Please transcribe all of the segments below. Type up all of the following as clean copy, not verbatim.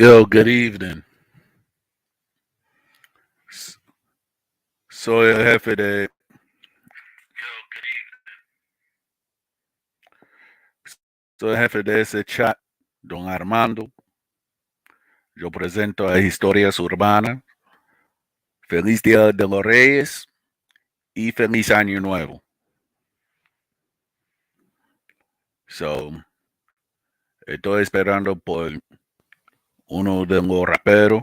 Yo, good evening. S- Soy el jefe de soy el jefe de ese chat, don Armando. Yo presento a Historias Urbanas. Feliz Día de los Reyes y feliz Año Nuevo. So, estoy esperando por uno de los raperos.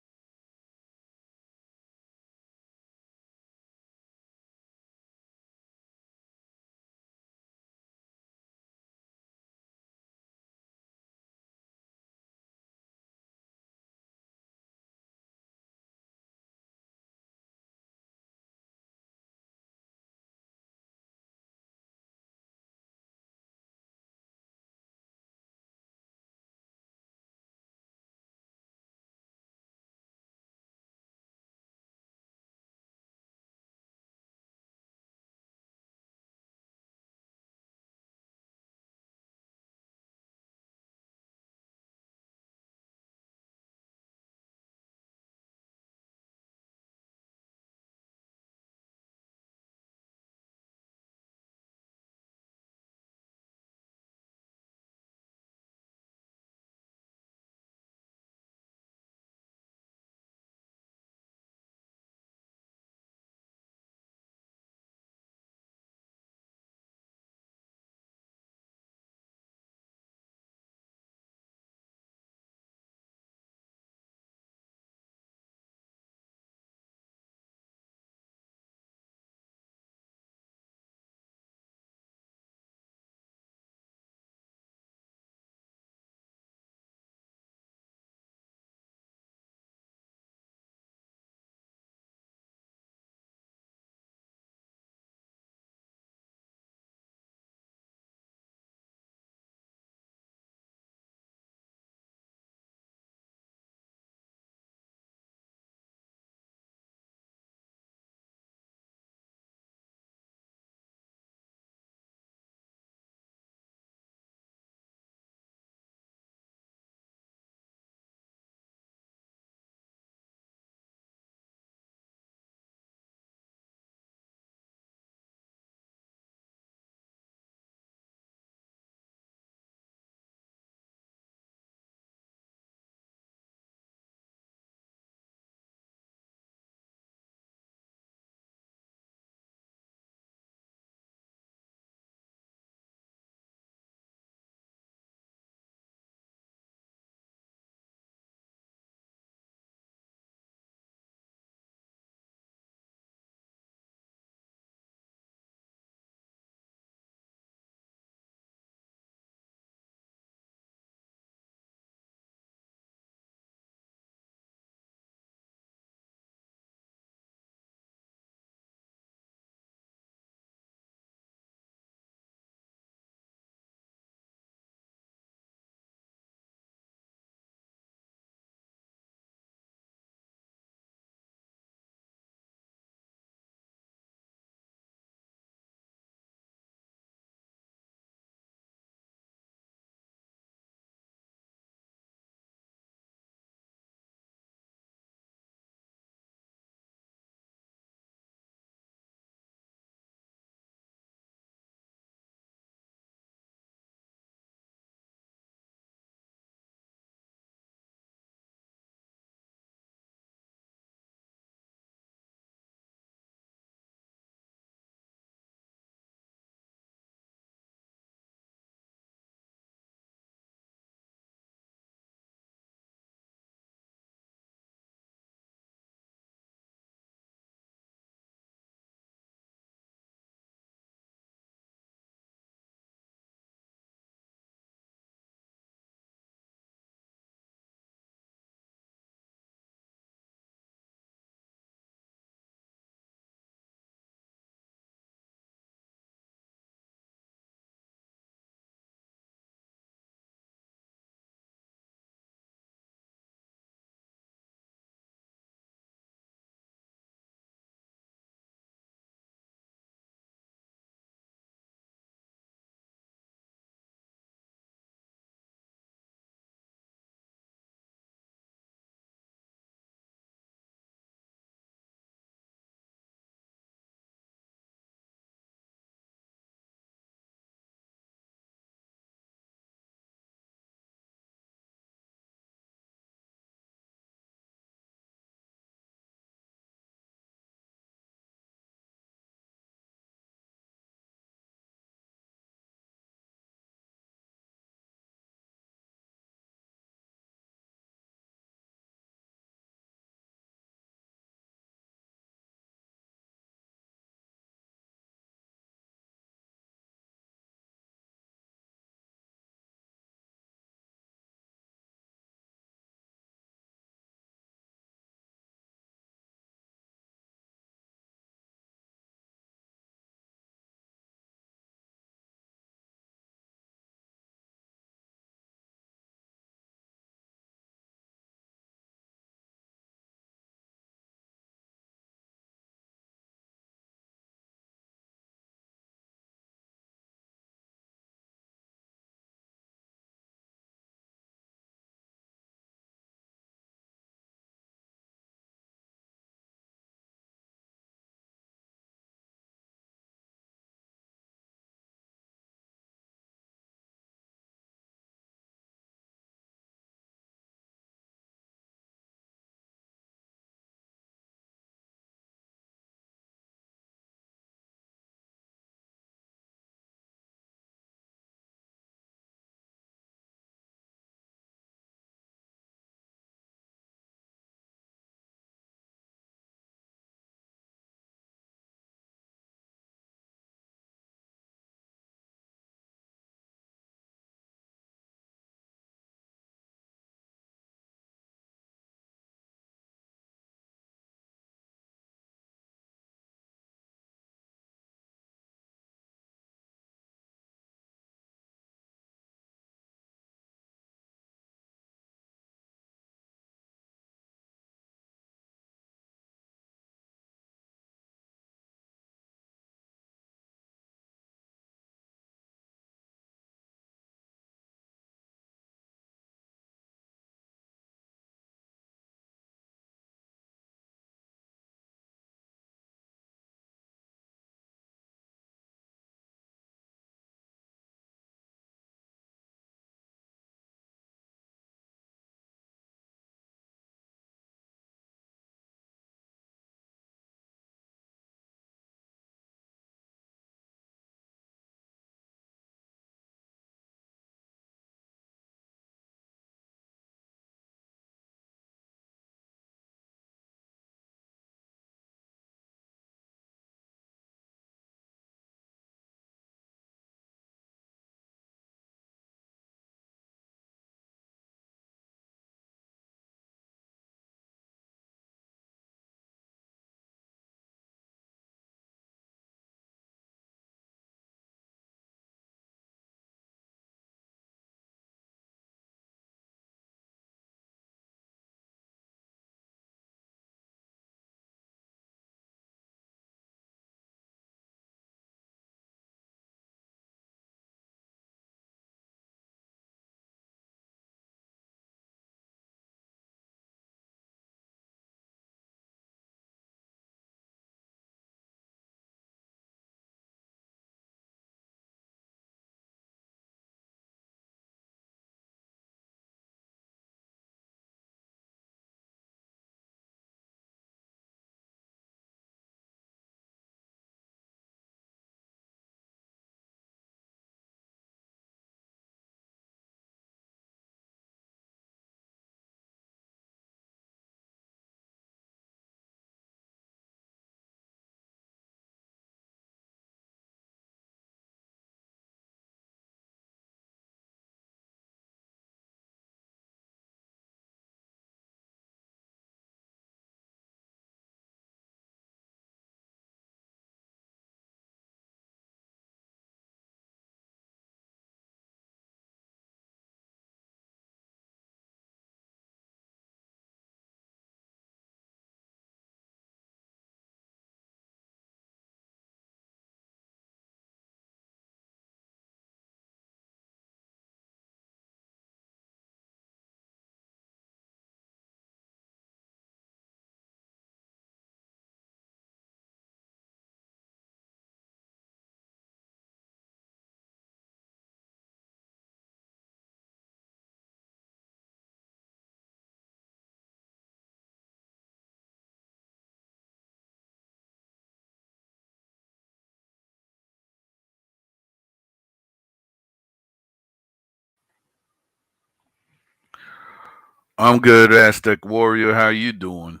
I'm good, Aztec Warrior. How you doing?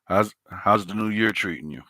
How's the new year treating you?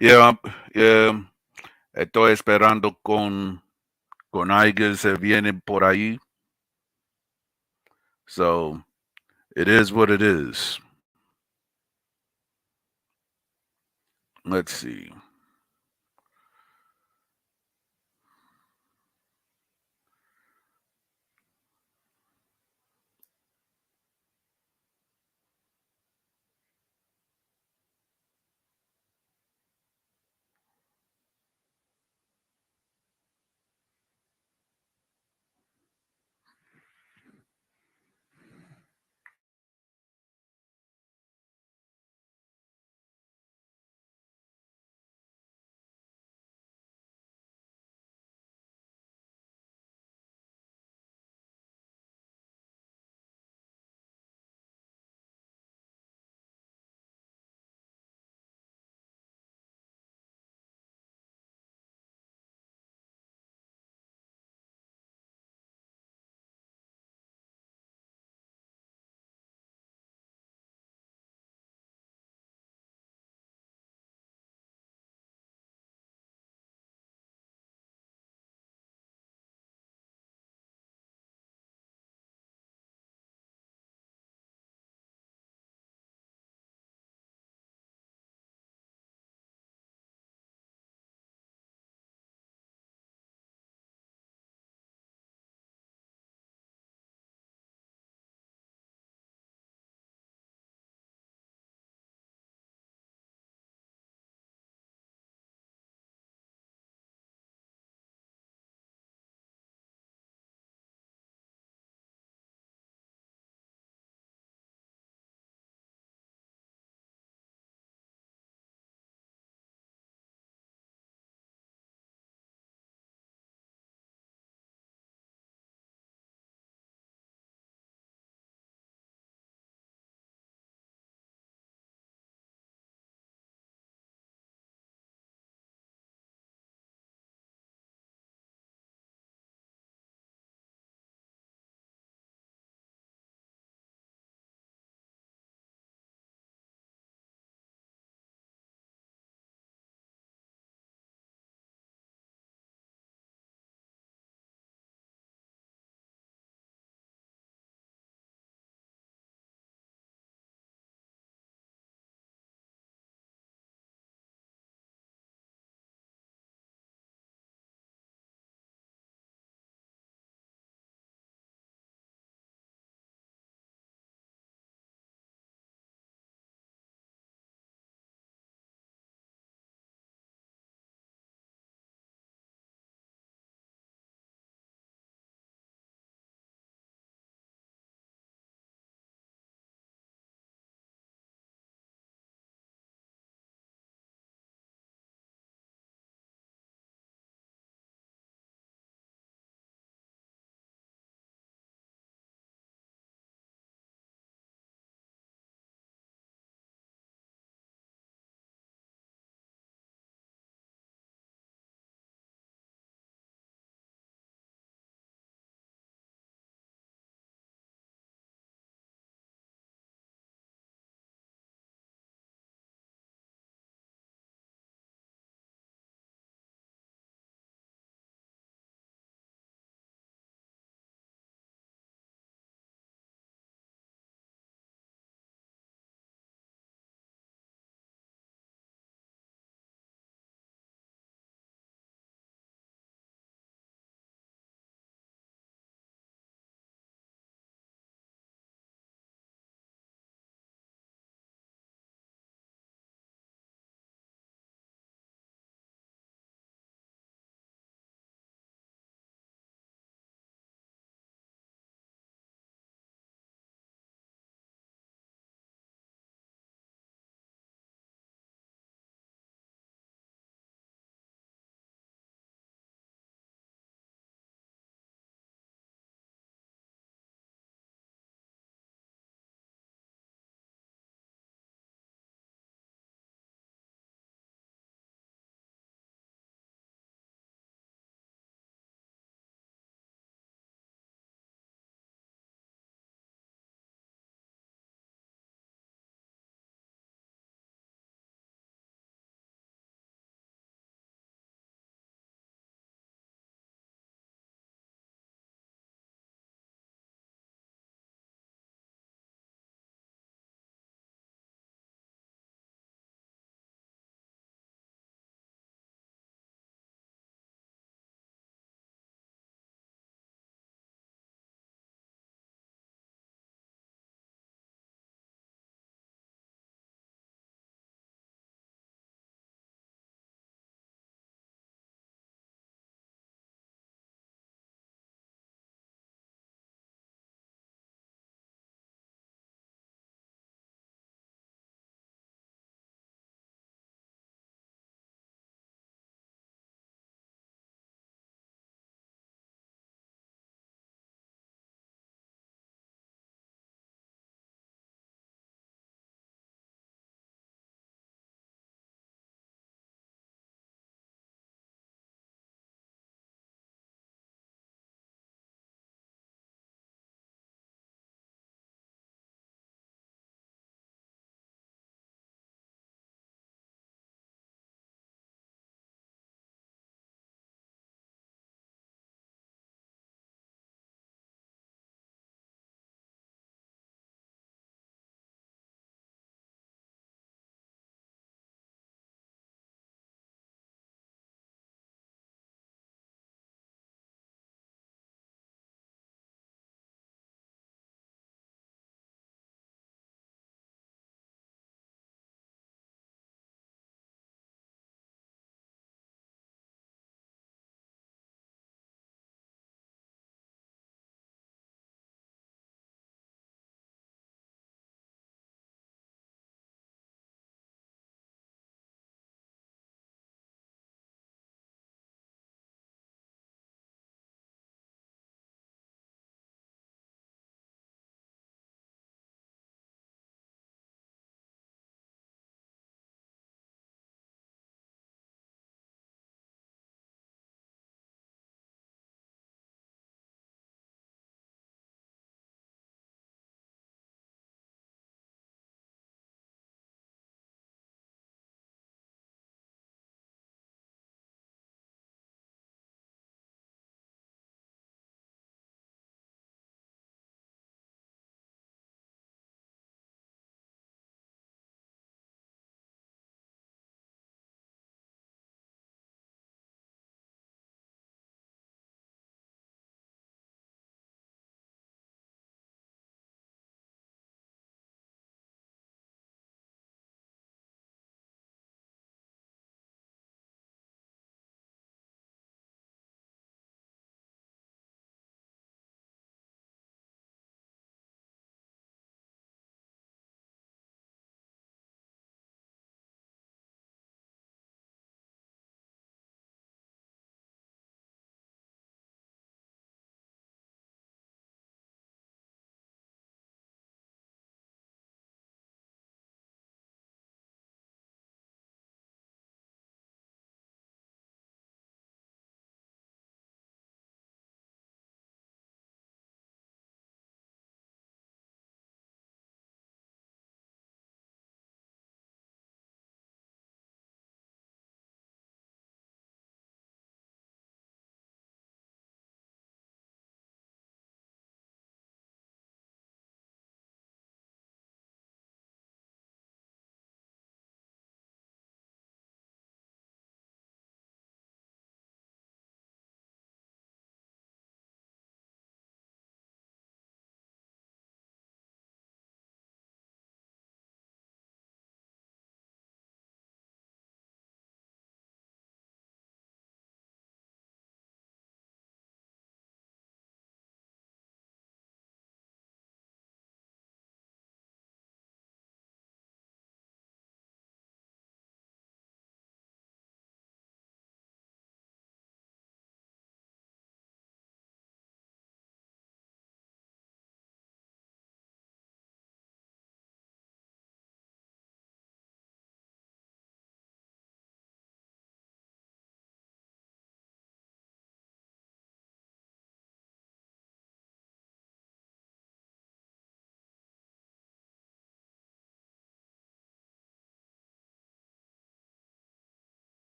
Yeah, yeah, estoy esperando con alguien se viene por ahí. So it is what it is. Let's see.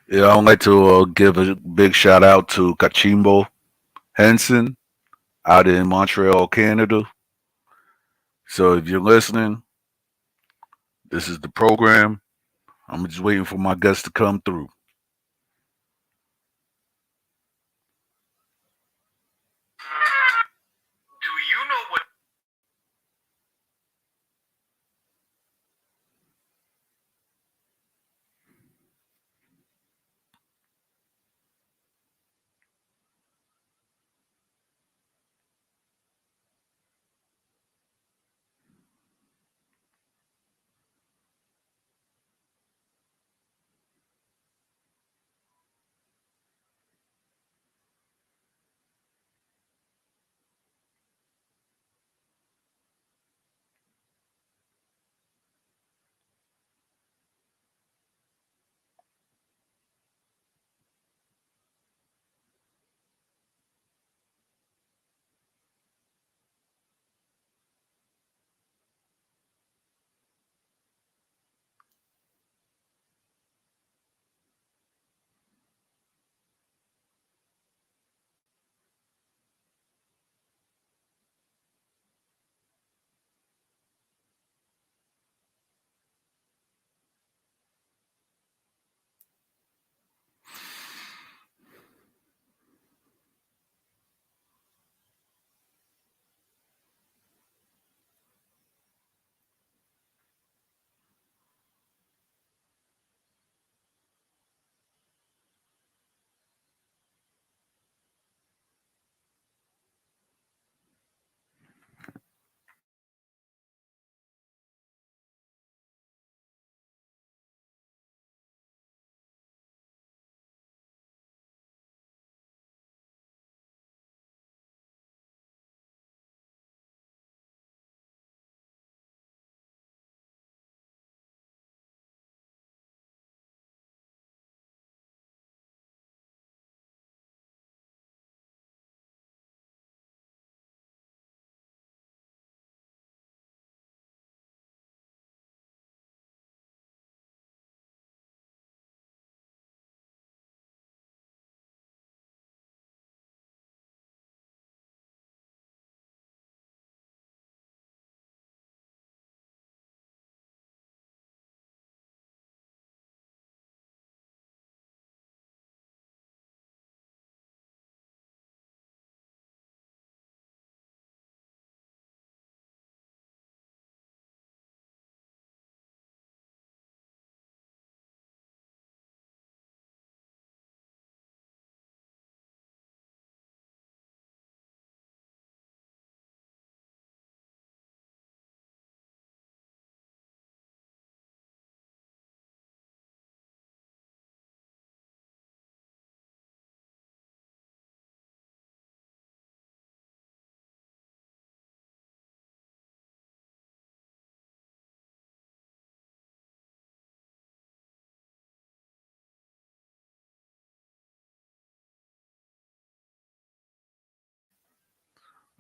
Yeah, I'd like to give a big shout out to Kachimbo Henson out in Montreal, Canada. So if you're listening, this is the program. I'm just waiting for my guests to come through.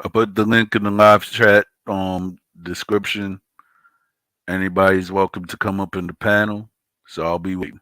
I put the link in the live chat description. Anybody's welcome to come up in the panel. So I'll be waiting.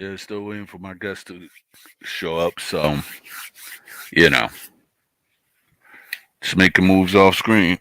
Yeah, still waiting for my guest to show up. So, you know, just making moves off screen.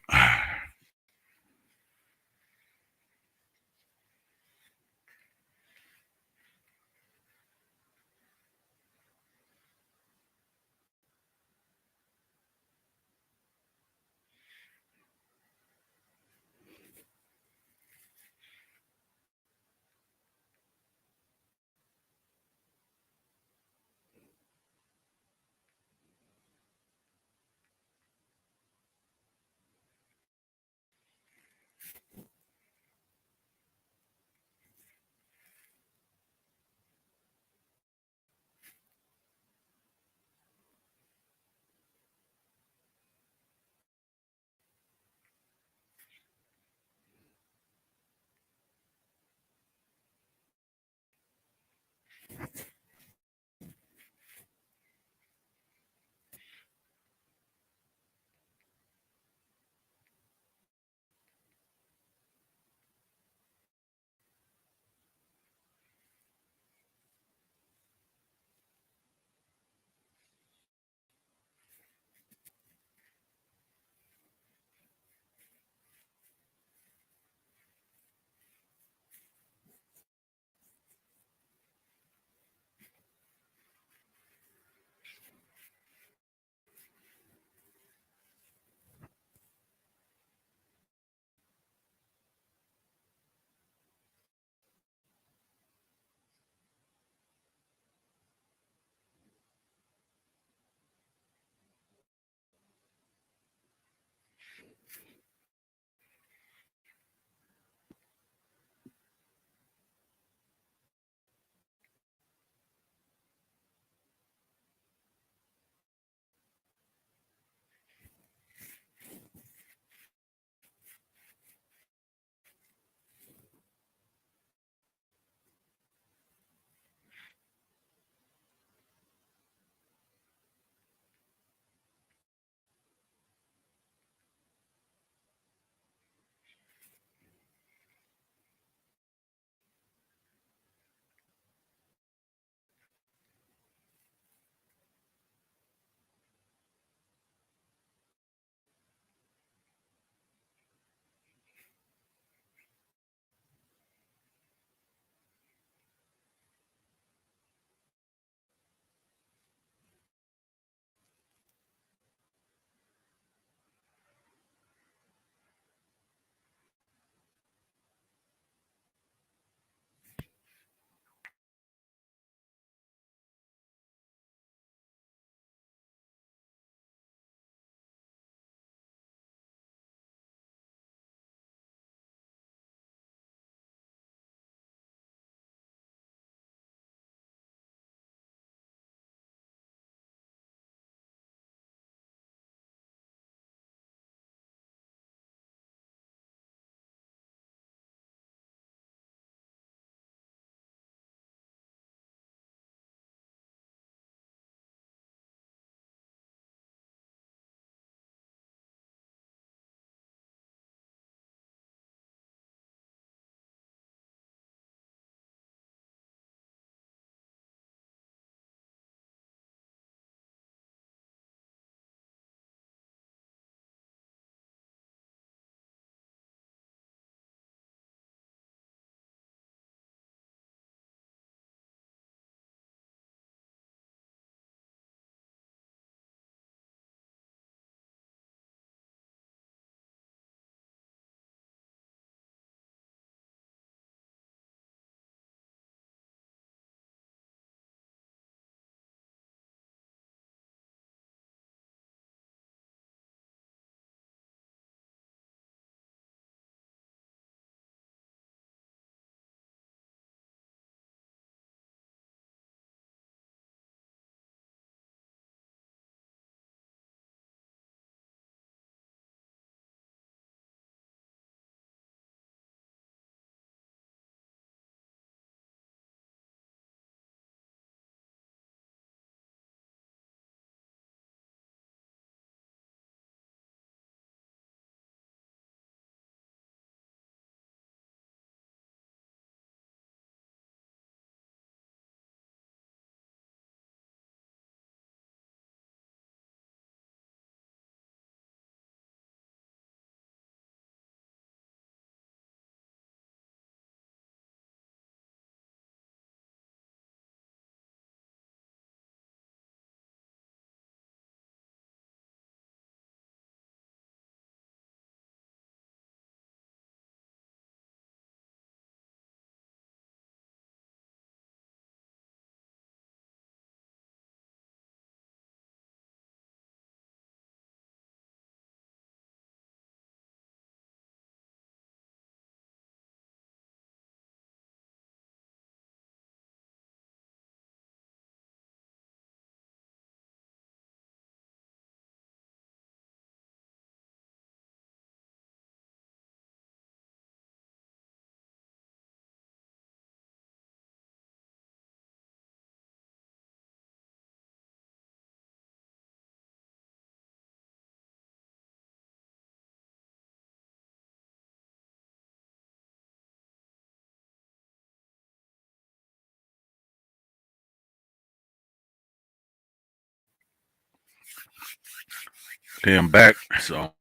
Okay, I'm back. So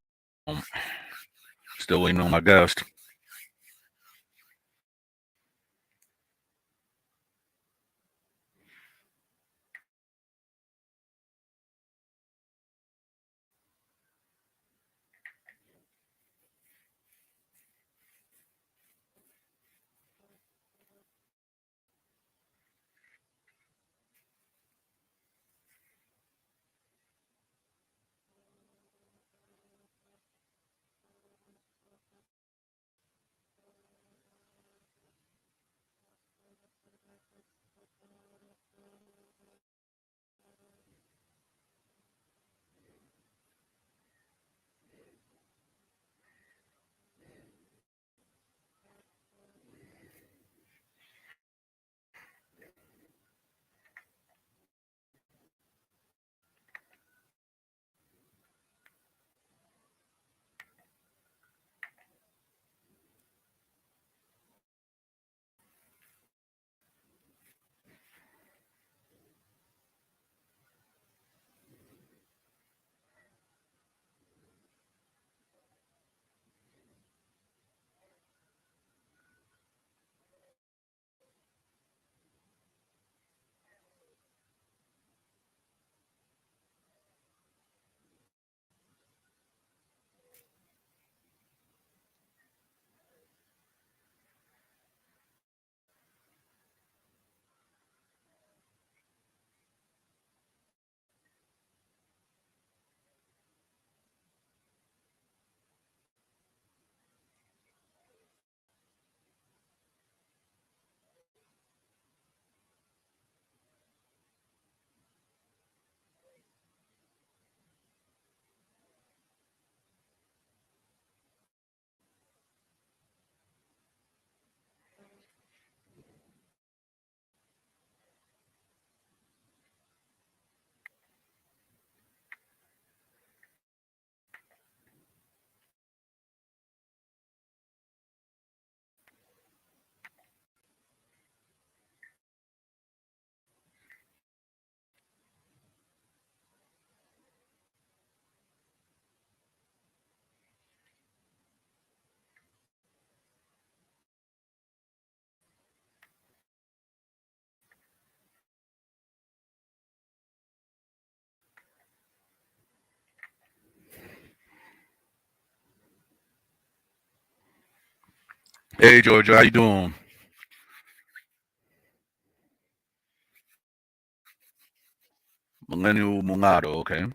still waiting on my guest. Hey Georgia, how you doing? Millennial Mulatto, okay.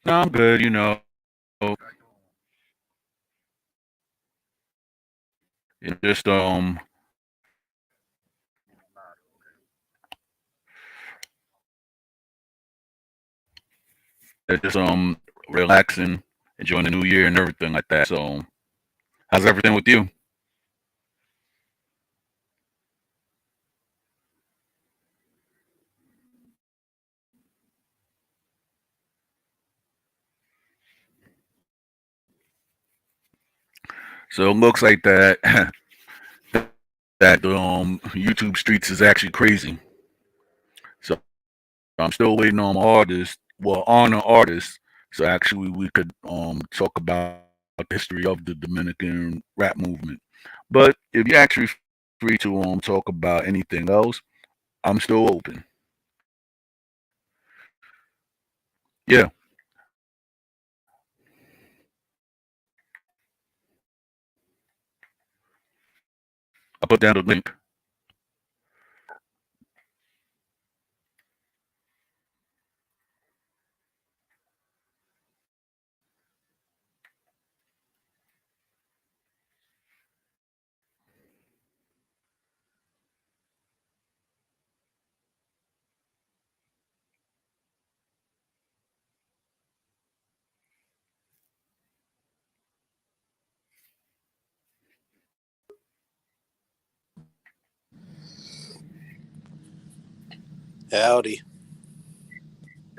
No, I'm good, just just relaxing, enjoying the new year and everything like that. So how's everything with you? So it looks like that that YouTube streets is actually crazy. So I'm still waiting on artists. Well, on an artist. So actually, we could talk about the history of the Dominican rap movement. But if you're actually free to talk about anything else, I'm still open. Yeah, I put down the link. Howdy.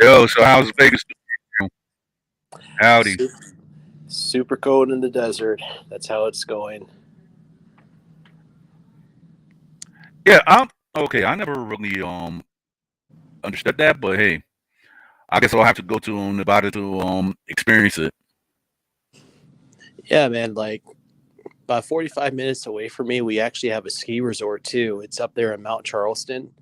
Yo, so how's Vegas doing? Howdy. Super cold in the desert. That's how it's going. Yeah, I'm okay. I never really understood that, but hey, I guess I'll have to go to Nevada to experience it. Yeah, man. Like about 45 minutes away from me, we actually have a ski resort too. It's up there in Mount Charleston.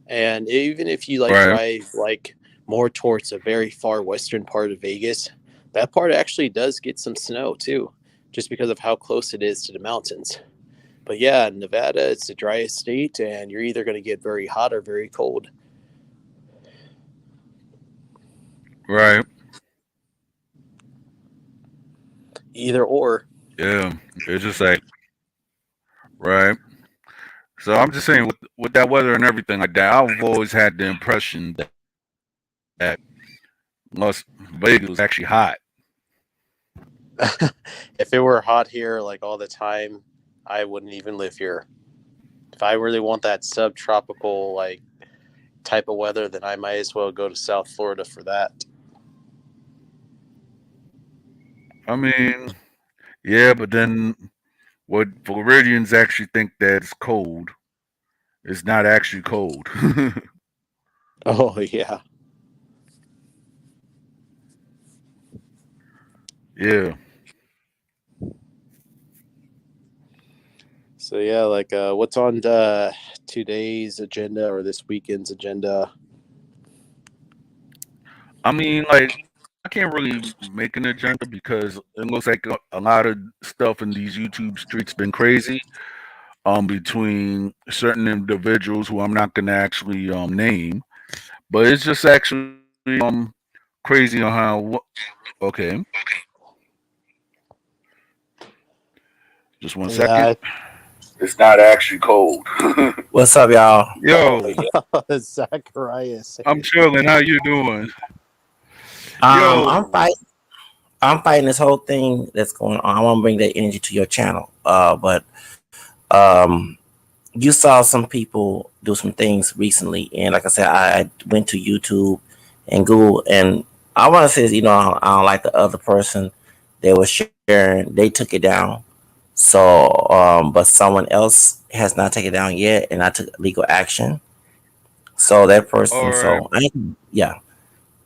And even if you like Right, drive like more towards a very far western part of Vegas, that part actually does get some snow too, just because of how close it is to the mountains. But yeah, Nevada, it's the driest state, and you're either going to get very hot or very cold. right, Either or. yeah. It's just like right. So I'm just saying with that weather and everything like that, I've always had the impression that Las Vegas was actually hot. If it were hot here like all the time, I wouldn't even live here. If I really want that subtropical like type of weather, then I might as well go to South Florida for that. I mean, yeah, but then what Floridians actually think that it's cold, it's not actually cold. Oh yeah. Yeah. So yeah, like what's on today's agenda or this weekend's agenda? I mean, like, I can't really make an agenda because it looks like a lot of stuff in these YouTube streets been crazy. Between certain individuals who I'm not gonna actually name, but it's just actually crazy on how. Okay, just one second. Yeah. It's not actually cold. What's up, y'all? Oh Yo, yeah, Zacharias. I'm chilling. How you doing? I'm Yo, fight. I'm fighting this whole thing that's going on. I want to bring that energy to your channel. But um, you saw some people do some things recently, and like I said, I went to YouTube and Google, and I want to say, I don't like the other person they were sharing. They took it down. So, but someone else has not taken it down yet, and I took legal action. So that person, all right. yeah.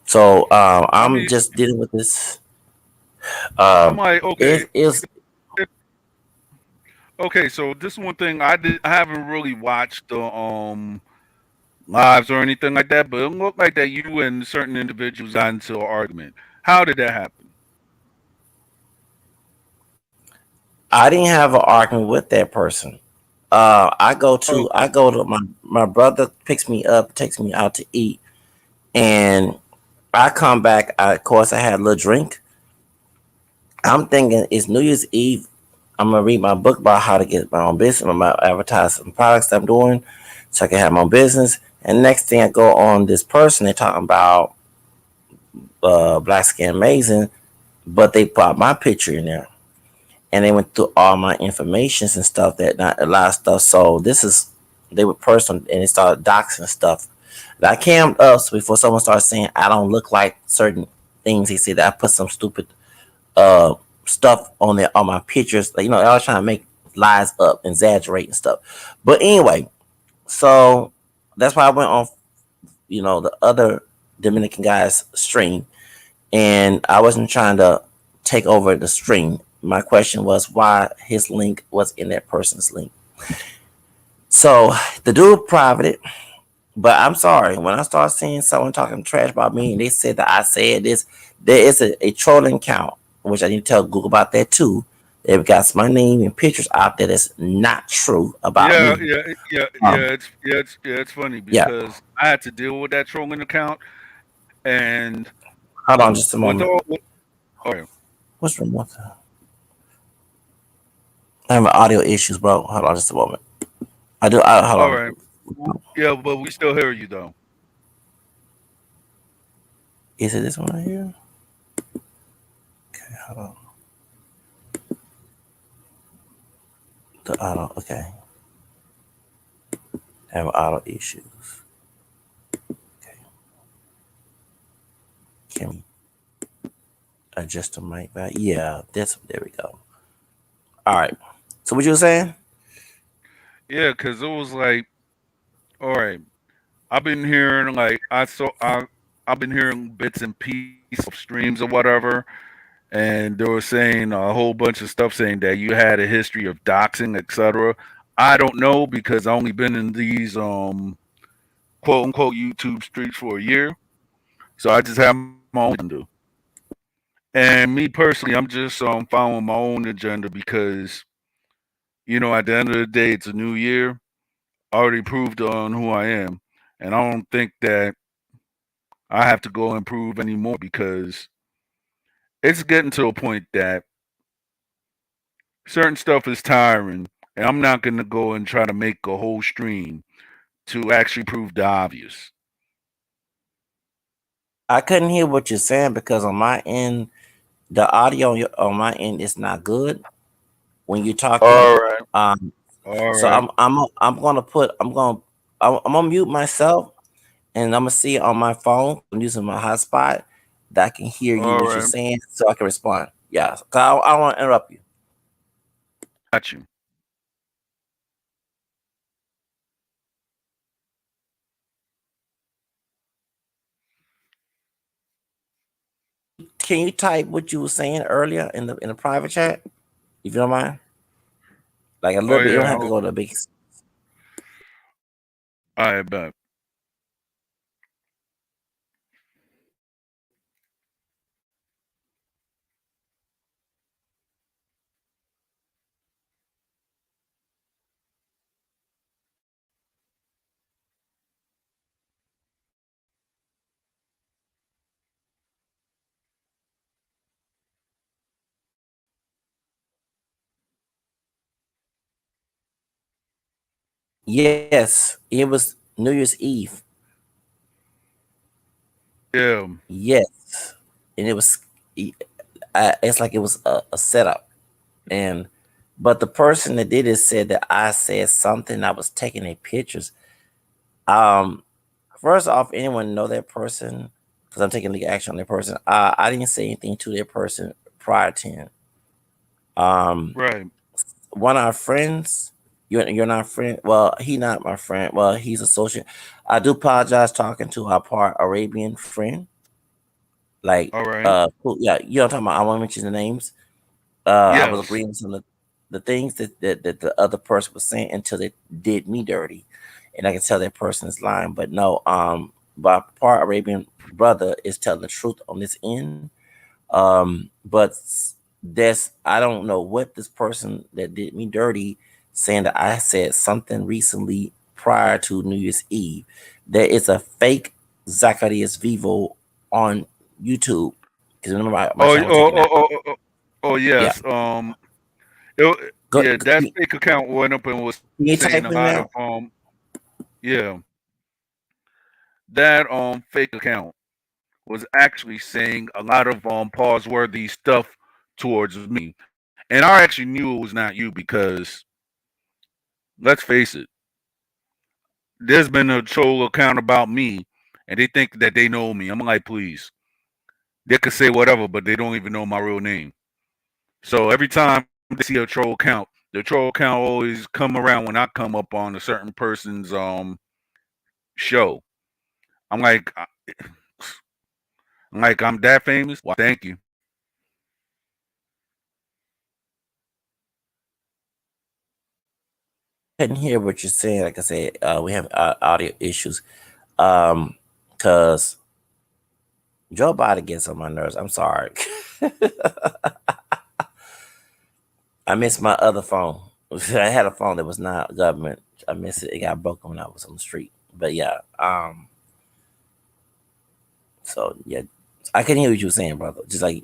So I I'm mean, just dealing with this. I'm like, okay, It is. okay. So this one thing I haven't really watched the lives or anything like that, but it looked like that you and certain individuals got into an argument. How did that happen? I didn't have an argument with that person. I Okay. go to my brother picks me up, takes me out to eat, and I come back. Of course, I had a little drink. I'm thinking it's New Year's Eve. I'm gonna read my book about how to get my own business. I'm gonna advertise some products that I'm doing, so I can have my own business. And next thing I go on this person, they're talking about Black Skin Amazing, but they put my picture in there, and they went through all my informations and stuff that not a lot of stuff. So this is they were personal and they started doxing stuff. And I came up before someone started saying I don't look like certain things. He said that I put some stupid uh stuff on there on my pictures. Like, I was trying to make lies up, exaggerate and stuff. But anyway, so that's why I went on the other Dominican guy's stream, and I wasn't trying to take over the stream. My question was why his link was in that person's link. So the dude privated, but I'm sorry, when I start seeing someone talking trash about me and they said that I said this, there is a trolling account, which I need to tell Google about that too. They've got my name and pictures out there that's not true about Yeah, me. yeah, yeah, Um, it's funny yeah, because I had to deal with that trolling account, and hold on just a with moment. all, okay, What's wrong with that? I have audio issues, bro. Hold on just a moment. Hold all right, on. yeah, but we still hear you though. Is it this one right here? Okay, hold on. The auto, okay. I have auto issues. Okay. Can we adjust the mic back? Yeah, there we go. All right. So what you were saying? Yeah, because it was like, all right, I've been hearing like I've been hearing bits and pieces of streams or whatever, and they were saying a whole bunch of stuff saying that you had a history of doxing, etc. I don't know because I only been in these quote unquote YouTube streets for a year, so I just have my own agenda. And me personally, I'm just following my own agenda because at the end of the day, it's a new year. I already proved on who I am, and I don't think that I have to go and prove anymore because it's getting to a point that certain stuff is tiring, and I'm not going to go and try to make a whole stream to actually prove the obvious. I couldn't hear what you're saying because on my end, the audio on my end is not good when you're talking. All right, Um, all so right, I'm gonna mute myself and I'm gonna see on my phone. I'm using my hotspot that I can hear you all what you're right. saying, so I can respond. Yeah, 'cause I don't want to interrupt you. Got you. Can you type what you were saying earlier in the private chat, if you don't mind? Like a little Oh bit. You don't yeah. have to go to the big. I bet. Yes, it was New Year's Eve. Yeah. Yes, and it was. It's like it was a setup, and but the person that did it said that I said something. I was taking their pictures. Um, First off, anyone know that person? Because I'm taking legal action on that person. I didn't say anything to that person prior to him. Um, Right. One of our friends. You're not a friend. Well, he not my friend. Well, he's associate. I do apologize talking to our part Arabian friend. Like, All right. yeah, you know what I'm talking about. I won't mention the names. I was Yes. agreeing with some of the things that the other person was saying until they did me dirty, and I can tell that person is lying. But no, my part Arabian brother is telling the truth on this end. But that's I don't know what this person that did me dirty saying that I said something recently prior to New Year's Eve. There is a fake Zacarias Vivo on YouTube because remember my Oh, channel was taken out. oh, Yeah, yes. Yeah, that can fake account went up and was saying a you lot type of in that? yeah, that fake account was actually saying a lot of pause worthy stuff towards me. And I actually knew it was not you because let's face it, there's been a troll account about me and they think that they know me. I'm like, please. They could say whatever, but they don't even know my real name. So every time they see a troll count, the troll count always come around when I come up on a certain person's show. I'm like, I'm that famous. Well, thank you. Couldn't hear what you're saying. Like I said, we have audio issues. Cause Joe Biden gets on my nerves. I'm sorry. I missed my other phone. I had a phone that was not government. I missed it. It got broken when I was on the street. But yeah, so yeah, I couldn't hear what you were saying, brother. Just like,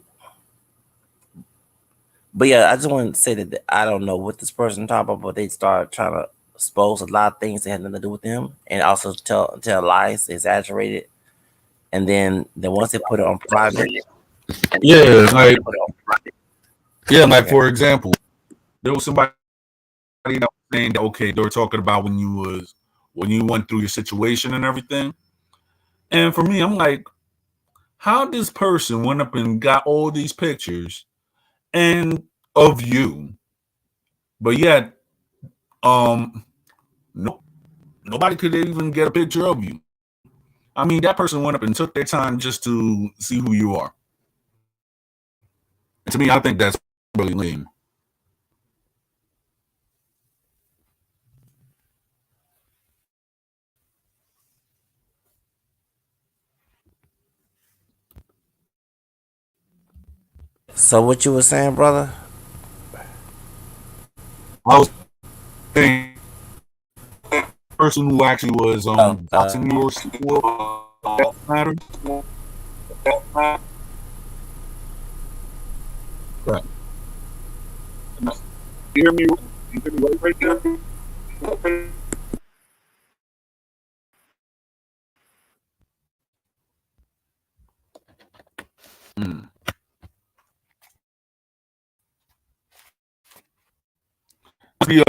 but yeah, I just want to say that I don't know what this person talking about, but they start trying to expose a lot of things that had nothing to do with them, and also tell lies, exaggerated, and then once they put it on private, Yeah, like yeah, like yeah, for example, there was somebody that was saying that okay, they were talking about when you went through your situation and everything. And for me, I'm like, how this person went up and got all these pictures and of you, but yet um No, nobody could even get a picture of you. I mean, that person went up and took their time just to see who you are. And to me, I think that's really lame. So what you were saying, brother? I was saying, person who actually was Oh, doxing you or that matter. Right. You hear me? You hear me right there? Hmm. Be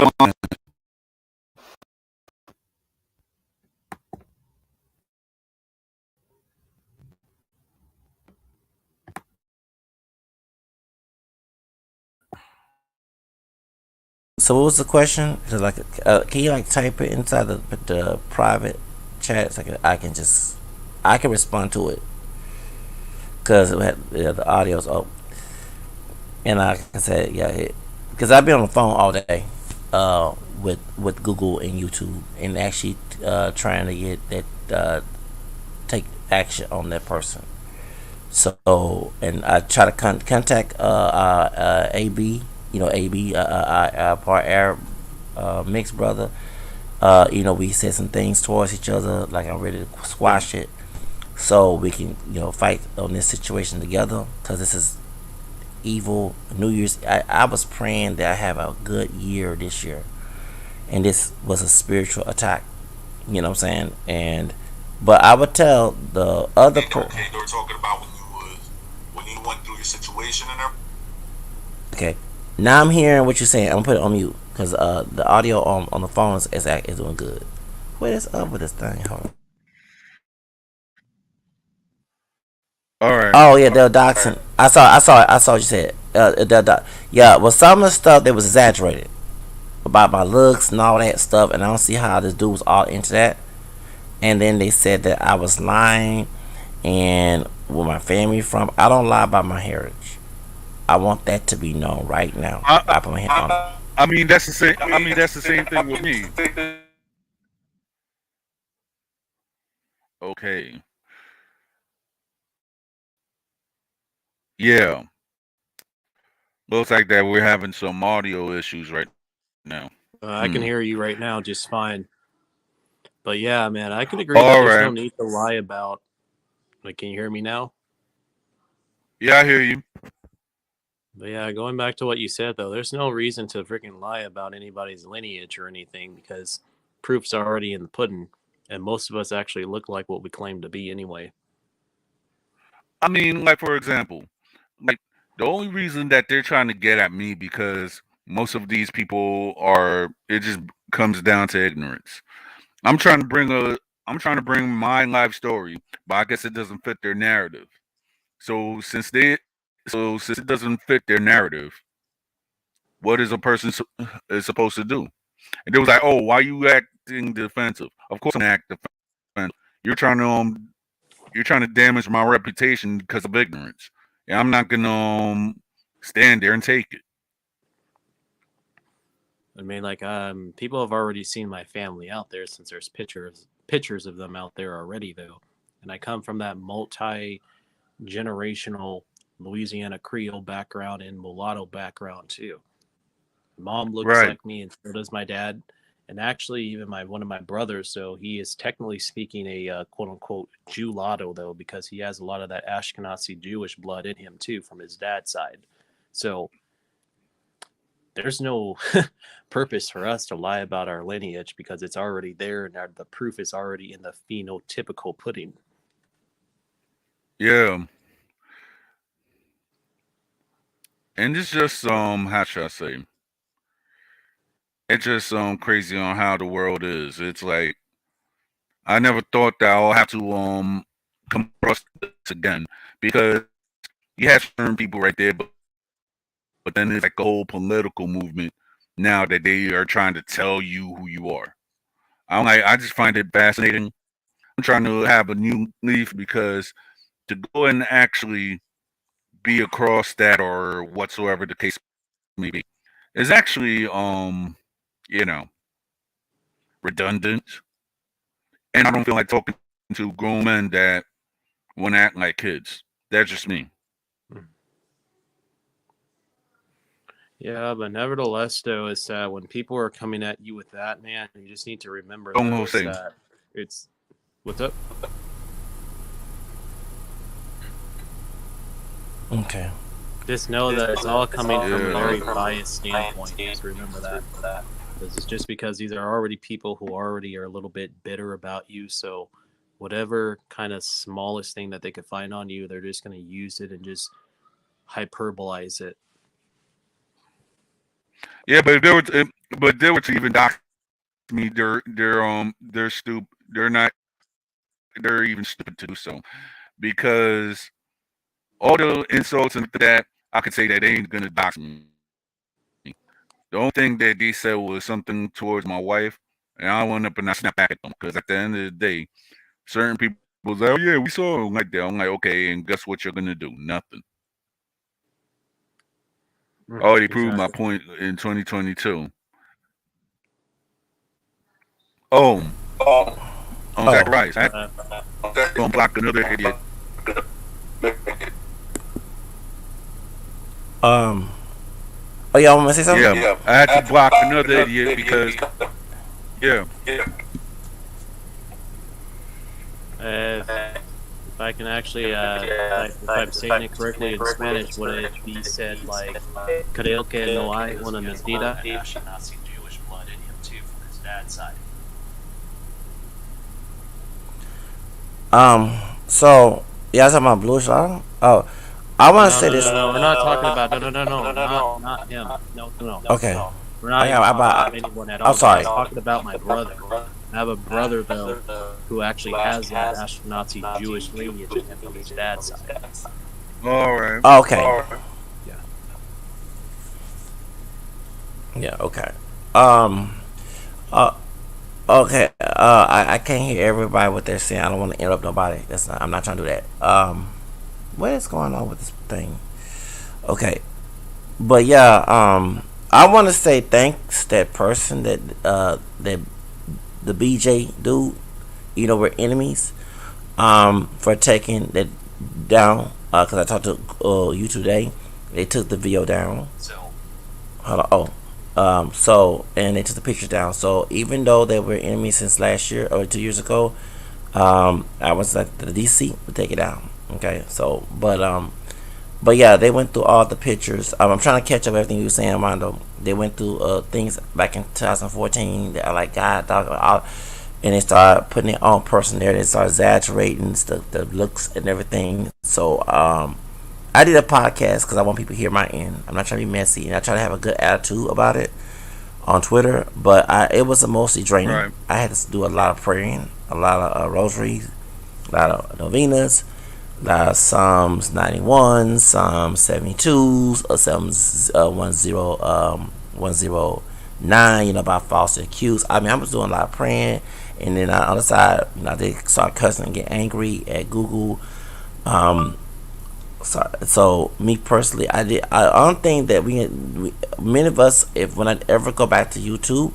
so what was the question? Like, can you like type it inside the private chat so I can respond to it because the audio's up, and I can say yeah, because I've been on the phone all day, with Google and YouTube, and actually trying to get that take action on that person. So, and I try to contact AB, AB, part Arab mixed brother. We said some things towards each other, like I'm ready to squash it, so we can fight on this situation together. Cause this is evil. New Year's, I was praying that I have a good year this year, and this was a spiritual attack. You know what I'm saying? And but I would tell the other okay, they were talking about when you went through your situation and everything. Okay. Now I'm hearing what you're saying. I'm gonna put it on mute because the audio on the phone is doing good. What is up with this thing? Hold on. All right. Oh yeah, the doxing. I saw what you said. Yeah, well, some of the stuff that was exaggerated about my looks and all that stuff, and I don't see how this dude was all into that. And then they said that I was lying, and where my family from. I don't lie about my heritage. I want that to be known right now. I put my hand on it. I mean, that's the same. I mean, that's the same thing with me. Okay. Yeah. Looks like that we're having some audio issues right now. I can hear you right now just fine. But yeah, man, I can agree that All there's no right. need to lie about. Like, can you hear me now? Yeah, I hear you. But yeah, going back to what you said though, there's no reason to freaking lie about anybody's lineage or anything because proof's already in the pudding, and most of us actually look like what we claim to be anyway. I mean, like for example, like the only reason that they're trying to get at me because most of these people are it just comes down to ignorance. I'm trying to bring a I'm trying to bring my life story, but I guess it doesn't fit their narrative. So since it doesn't fit their narrative, what is a person is supposed to do? And they was like, "Oh, why you acting defensive?" Of course, I'm gonna act defensive. You're trying to you're trying to damage my reputation because of ignorance, and I'm not gonna stand there and take it. I mean, like, people have already seen my family out there since there's pictures of them out there already, though. And I come from that multi generational Louisiana Creole background and mulatto background too. Mom looks Right. like me, and so does my dad. And actually, even my one of my brothers, so he is technically speaking a quote unquote Jewlotto though, because he has a lot of that Ashkenazi Jewish blood in him too from his dad's side. So there's no purpose for us to lie about our lineage because it's already there and the proof is already in the phenotypical pudding. Yeah. And it's just how should I say? It's just crazy on how the world is. It's like I never thought that I'll have to come across this again because you have certain people right there, but then it's like a whole political movement now that they are trying to tell you who you are. I just find it fascinating. I'm trying to have a new leaf because to go and actually be across that or whatsoever the case may be is actually you know redundant, and I don't feel like talking to grown men that want to act like kids. That's just me. Yeah, but nevertheless, though, is that when people are coming at you with that, man, you just need to remember, Don't though, is Jose. that it's what's up? Okay. Just know that it's all coming from a very Yeah. biased standpoint. Just remember that. It's just because these are already people who already are a little bit bitter about you. So, whatever kind of smallest thing that they could find on you, they're just going to use it and just hyperbolize it. Yeah, but if they were but they were to even dox me, they're stupid. They're not. They're even stupid to do so because all the insults and that I could say that they ain't gonna dox me. The only thing that they said was something towards my wife, and I went up and I snapped back at them because at the end of the day, certain people was like, "Oh yeah, we saw him like that." I'm like, "Okay, and guess what you're gonna do? Nothing." I already proved my Exactly. point in 2022. Oh, on Oh. Zacharias, I gonna block another idiot. Um. Oh, y'all want me to say something? Yeah, I had to block another idiot because yeah, If I can actually, if I'm saying it correctly in Spanish, would it be said like, "Creo que no hay una mentira"? And Ashkenazi Jewish blood in him too from his dad's side. So y'all talking about Blue Star? Oh, I want to No, say no, this. no, no. We're not talking about no, not him. No, no, no. Okay. We're not I even got. talking About. about anyone at I'm all. We're sorry. just talking about my brother. I have a brother though, who actually has that Ashkenazi Jewish lineage in him from his dad's side. all right. Okay. Yeah. Yeah. Okay. Um. Uh. Okay. I can't hear everybody what they're saying. I don't want to interrupt nobody. That's not. I'm not trying to do that. What is going on with this thing? Okay. But yeah. I want to say thanks that person that the BJ dude. You know, we're enemies. For taking that down. Because I talked to you today. They took the video down. So. Hold on. Oh. So and they took the pictures down. So even though they were enemies since last year or 2 years ago, I was at the DC to take it down. Okay. So but yeah, they went through all the pictures. I'm trying to catch up everything you were saying, Armando. They went through things back in 2014 that are like God, dog, all, and they started putting their own person there. They started exaggerating the looks and everything. So I did a podcast because I want people to hear my end. I'm not trying to be messy, and I try to have a good attitude about it on Twitter. But it was mostly draining. Right. I had to do a lot of praying, a lot of rosaries, a lot of novenas, a lot of Psalms 91, Psalms 72s, Psalms 109. You know, about false accused. I mean, I was doing a lot of praying, and then on the other side, they start cussing and get angry at Google. So me personally, I don't think that many of us, if when I ever go back to YouTube,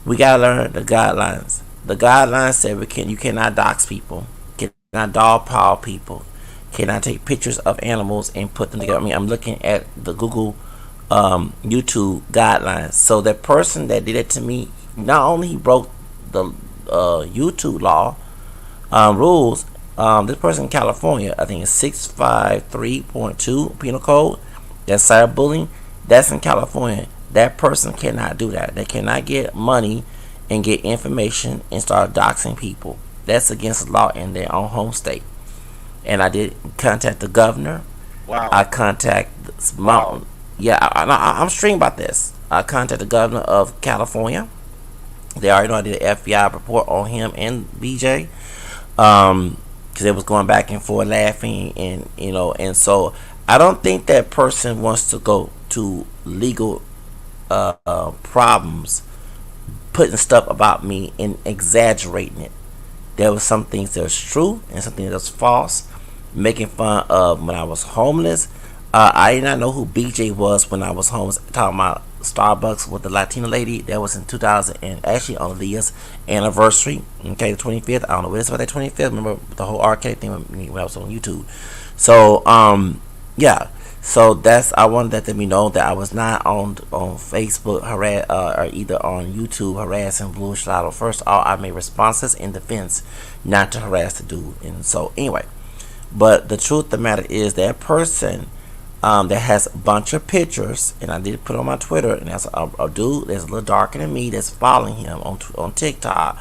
we gotta learn the guidelines. The guidelines say you cannot dox people, cannot dogpile people, cannot take pictures of animals and put them together. I mean, I'm looking at the Google, YouTube guidelines. So that person that did it to me, not only he broke the YouTube law, rules. This person in California, I think it's 653.2 penal code. That's cyberbullying. That's in California. That person cannot do that. They cannot get money and get information and start doxing people. That's against the law in their own home state. And I did contact the governor. Wow. I contact Mountain. Yeah, I'm straight about this. I contacted the governor of California. They already know I did an FBI report on him and BJ. Because it was going back and forth laughing, and and so I don't think that person wants to go to legal problems putting stuff about me and exaggerating it. There was some things that was true and something that was false. Making fun of when I was homeless. I did not know who BJ was when I was homeless. Talking about Starbucks with the Latina lady. That was in 2000 and actually on Leah's anniversary. Okay, the 25th. I don't know what it's about that 25th. Remember the whole arcade thing when I was on YouTube. So yeah. So that's I wanted that to be known that I was not on Facebook or either on YouTube harassing Blue Shadow. First of all, I made responses in defense, not to harass the dude. And so anyway, but the truth of the matter is that person that has a bunch of pictures, and I did put on my Twitter, and that's a dude that's a little darker than me that's following him on TikTok.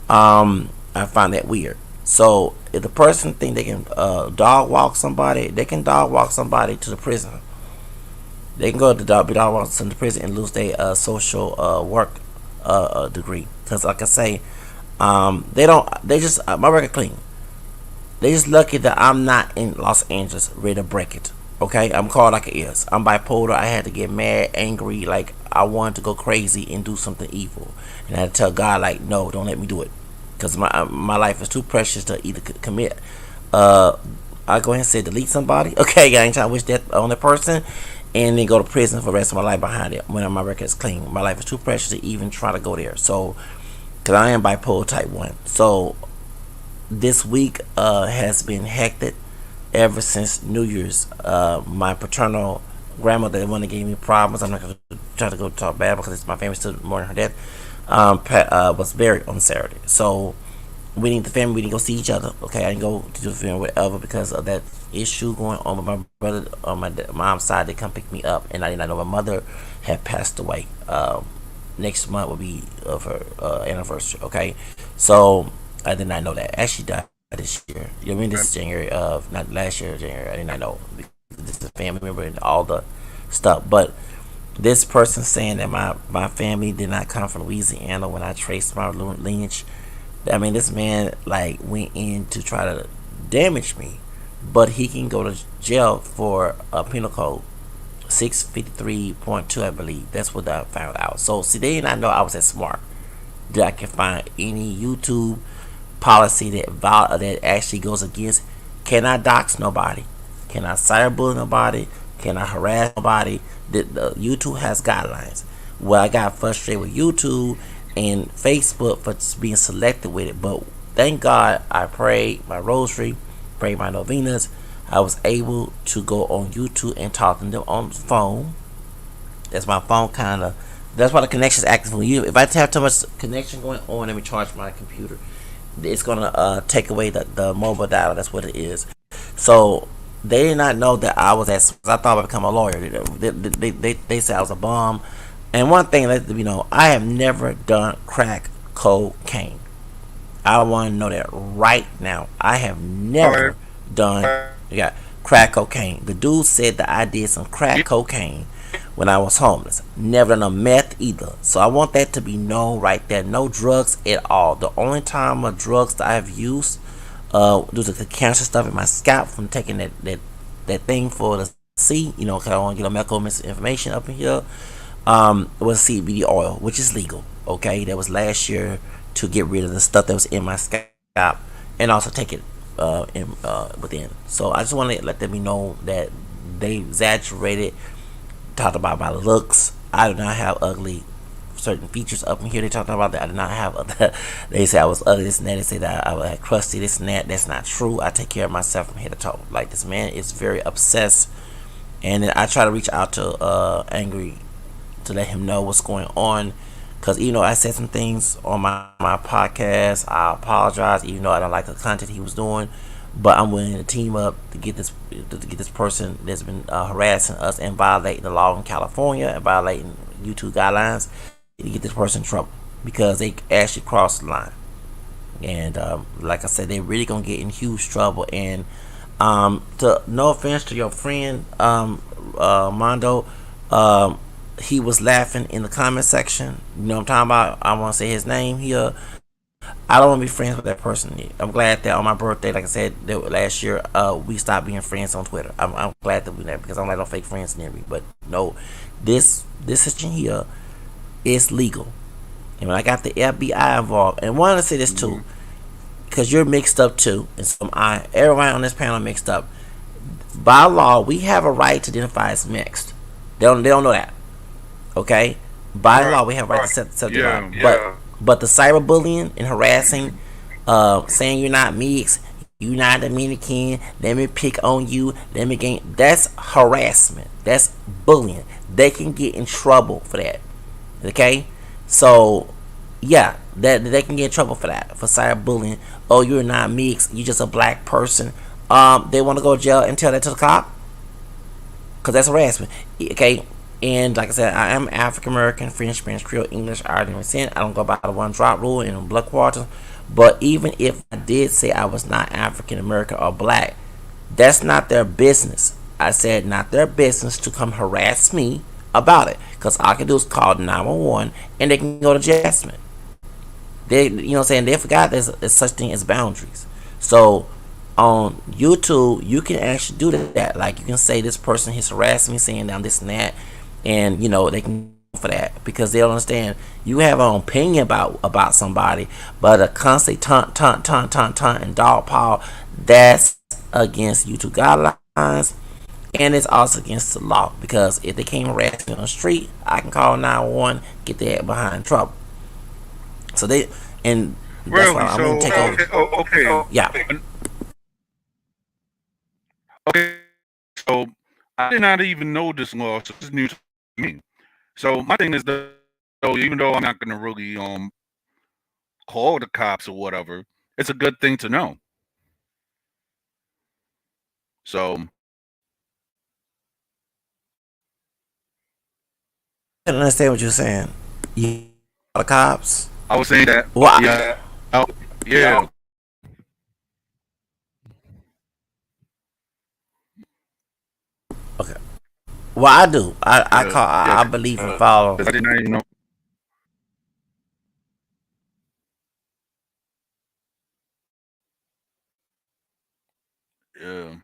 I find that weird. So if the person think they can dog walk somebody, they can dog walk somebody to the prison. They can go to dog walk to the prison and lose their social work degree. Because like I say, they don't. They just my record clean. They just lucky that I'm not in Los Angeles ready to break it. Okay, I'm called like it is. I'm bipolar. I had to get mad, angry, like I wanted to go crazy and do something evil, and I had to tell God like, no, don't let me do it, because my life is too precious to either commit. I go ahead and say delete somebody. Okay, I ain't trying to wish that on that person, and then go to prison for the rest of my life behind it. When my record is clean, my life is too precious to even try to go there. So, because I am bipolar type 1, so this week has been hectic ever since New Year's. My paternal grandmother, the one that gave me problems, I'm not going to try to go talk bad because it's my family still mourning her death, was buried on Saturday. So we need the family, we didn't go see each other. Okay, I didn't go to the funeral, whatever, because of that issue going on with my brother on my mom's side. They come pick me up, and I did not know my mother had passed away. Next month will be of her anniversary. Okay, so I did not know that. Actually died this year. You know what I mean? This is January of, not last year, January. I did not know. This is a family member and all the stuff. But this person saying that my family did not come from Louisiana when I traced my lineage. I mean, this man like went in to try to damage me, but he can go to jail for a penal code 653.2, I believe. That's what I found out. So see, they did not know I was that smart that I can find any YouTube policy that actually goes against. Can I dox nobody? Can I cyberbully nobody? Can I harass nobody? The YouTube has guidelines. Well, I got frustrated with YouTube and Facebook for being selected with it, but thank God I prayed my rosary, prayed my novenas. I was able to go on YouTube and talk to them on the phone. That's my phone kind of. That's why the connection is active for you. If I have too much connection going on, let me charge my computer. It's gonna take away the mobile data. That's what it is. So they did not know that I was at. I thought I'd become a lawyer. They said I was a bum. And one thing, let you know, I have never done crack cocaine. I want to know that right now. I have never done crack cocaine. The dude said that I did some crack cocaine when I was homeless. Never done a meth either. So I want that to be known right there. No drugs at all. The only time of drugs that I've used due to the cancer stuff in my scalp from taking that thing for the C, because I want to get a medical misinformation up in here, was CBD oil, which is legal. Okay, that was last year to get rid of the stuff that was in my scalp and also take it within. So I just want to let them know that they exaggerated, talked about my looks. I do not have ugly certain features up in here. They talked about that I did not have. They say I was ugly, this and that. They say that I had crusty, this and that. That's not true. I take care of myself from head to toe. Like, this man is very obsessed, and then I try to reach out to Angry to let him know what's going on, because even though I said some things on my podcast, I apologize. Even though I don't like the content he was doing, but I'm willing to team up to get this person that's been harassing us and violating the law in California and violating YouTube guidelines, to get this person in trouble, because they actually crossed the line. And like I said, they're really gonna get in huge trouble. And no offense to your friend Armando, he was laughing in the comment section. You know what I'm talking about? I want to say his name here. I don't want to be friends with that person yet. I'm glad that on my birthday, like I said last year, we stopped being friends on Twitter. I'm glad that we did, because I don't like no fake friends near me. But no, this situation here is legal, And when I got the FBI involved, and I wanted to say this too, Mhm. because you're mixed up too, and so everyone on this panel mixed up. By law, we have a right to identify as mixed. They don't know that. Okay, by Right. law, we have a right to set the law. Yeah. But the cyberbullying and harassing, saying you're not mixed, you're not Dominican, let me pick on you, let me gain. That's harassment. That's bullying. They can get in trouble for that. Okay, so yeah, that they can get in trouble for that, for cyberbullying. Oh, you're not mixed, you're just a black person. They want to go to jail and tell that to the cop because that's harassment. Okay, and like I said, I am African American, French, Spanish, Creole, English, Irish descent. I don't go by the one drop rule in blood quarters. But even if I did say I was not African American or black, that's not their business. I said not their business to come harass me about it, because all I can do is call 911 and they can go to adjustment. They, you know what I'm saying? They forgot there's such thing as boundaries. So on YouTube, you can actually do that. Like you can say this person is harassing me, saying down this and that, and they can for that because they don't understand. You have an opinion about somebody, but a constant taunt and dog paw, that's against YouTube guidelines, and it's also against the law because if they came harass me on the street, I can call 911, get their behind trouble. So they and that's why Really? I'm gonna So take over. okay. Yeah. Okay. So I did not even know this law. So this is new to me. So my thing is that, so even though I'm not gonna really call the cops or whatever, it's a good thing to know. So I don't understand what you're saying. You the cops? I was saying that. Well, Yeah. Oh, yeah. okay. Well, I do. I Yeah. call. I believe and follow. Because I did not even know. Yeah.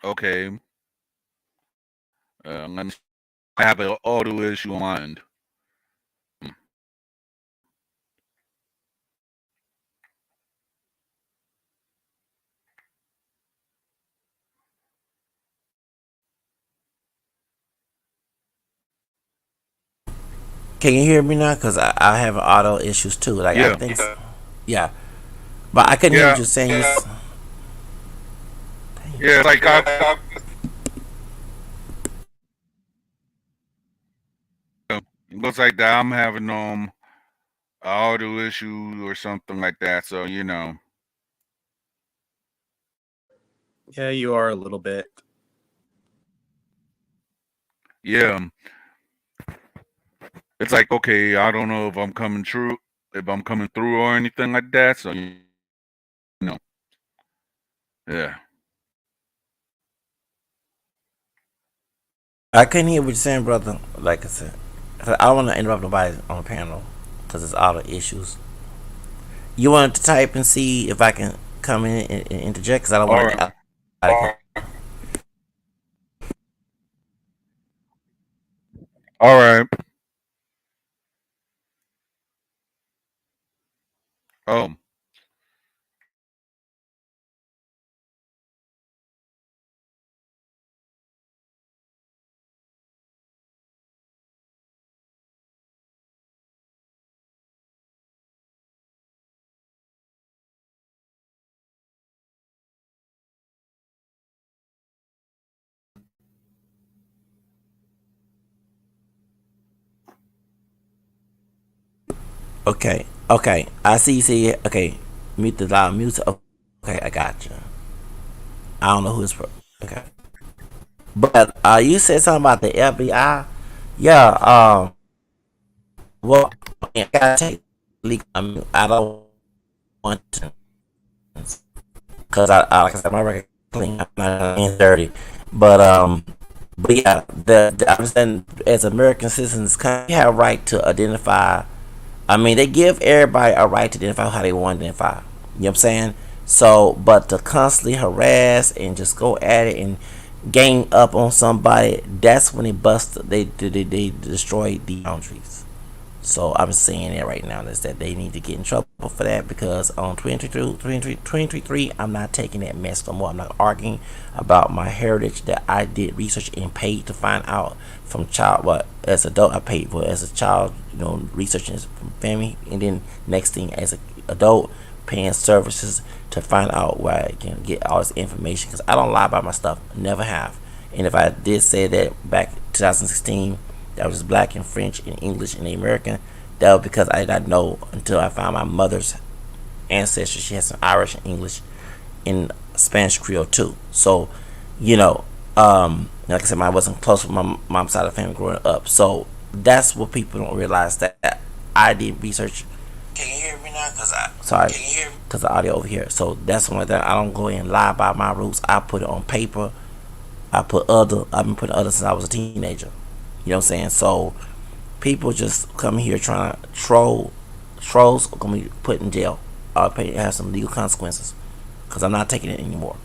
Okay. Let me. I have an auto issue on my end. Can you hear me now? Cause I have auto issues too. Like I Yeah. think, yeah. But I couldn't hear what Yeah. you're saying. Yeah. It's like it looks like that I'm having auto issue or something like that. So Yeah, you are a little bit. yeah. It's like, okay, I don't know if I'm coming through or anything like that. So know, yeah. I couldn't hear what you're saying, brother. Like I said, I don't want to interrupt nobody on the panel because it's auto issues. You wanted to type and see if I can come in and interject because I don't All want right. to. All right. Oh, Okay, okay. I see you say okay. Mute the loud music. Okay, I got you. I don't know who's okay. But you said something about the FBI. Yeah. Well, I gotta take leak. I don't want to because like I said, my record clean. I'm not dirty. But but yeah, I understand as American citizens, we have a right to identify. I mean, they give everybody a right to identify how they want to identify. You know what I'm saying? So, but to constantly harass and just go at it and gang up on somebody, that's when they bust. They destroy the boundaries. So I'm saying that right now is that they need to get in trouble for that, because on 2023, I'm not taking that mess no more. I'm not arguing about my heritage that I did research and paid to find out from child. What as adult I paid for as a child, researching from family, and then next thing as an adult paying services to find out where I can get all this information, because I don't lie about my stuff, never have. And if I did say that back 2016, that was black and French and English and American, that was because I did not know until I found my mother's ancestry. She has some Irish and English and Spanish Creole too. So, like I said, I wasn't close with my mom's side of the family growing up. So that's what people don't realize, that I did research. Can you hear me now? Sorry, because the audio over here. So that's one thing. I don't go in and lie about my roots. I put it on paper. I've been putting other since I was a teenager. You know what I'm saying? So people just come here trying to troll. Trolls are gonna be put in jail or have some legal consequences, because I'm not taking it anymore.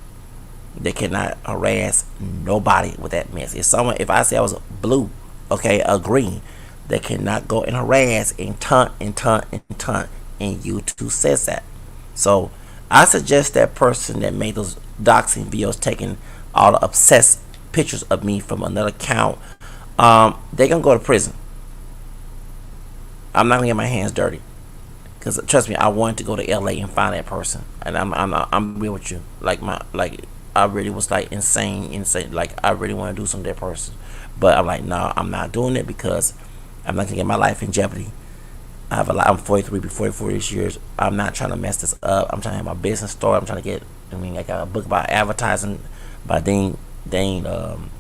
They cannot harass nobody with that mess. If I say I was blue, okay, a green, they cannot go and harass and taunt and taunt and taunt. And YouTube says that. So I suggest that person that made those doxing videos, taking all the obsessed pictures of me from another account, they gonna go to prison. I'm not gonna get my hands dirty, because trust me, I wanted to go to LA and find that person, and I'm real with you. I really was like insane. Like I really want to do something to that person, but I'm like, no, I'm not doing it, because I'm not gonna get my life in jeopardy. I'm 43, be 44 this year. I'm not trying to mess this up. I'm trying to have my business start. I'm trying to get. I got a book about advertising by Dane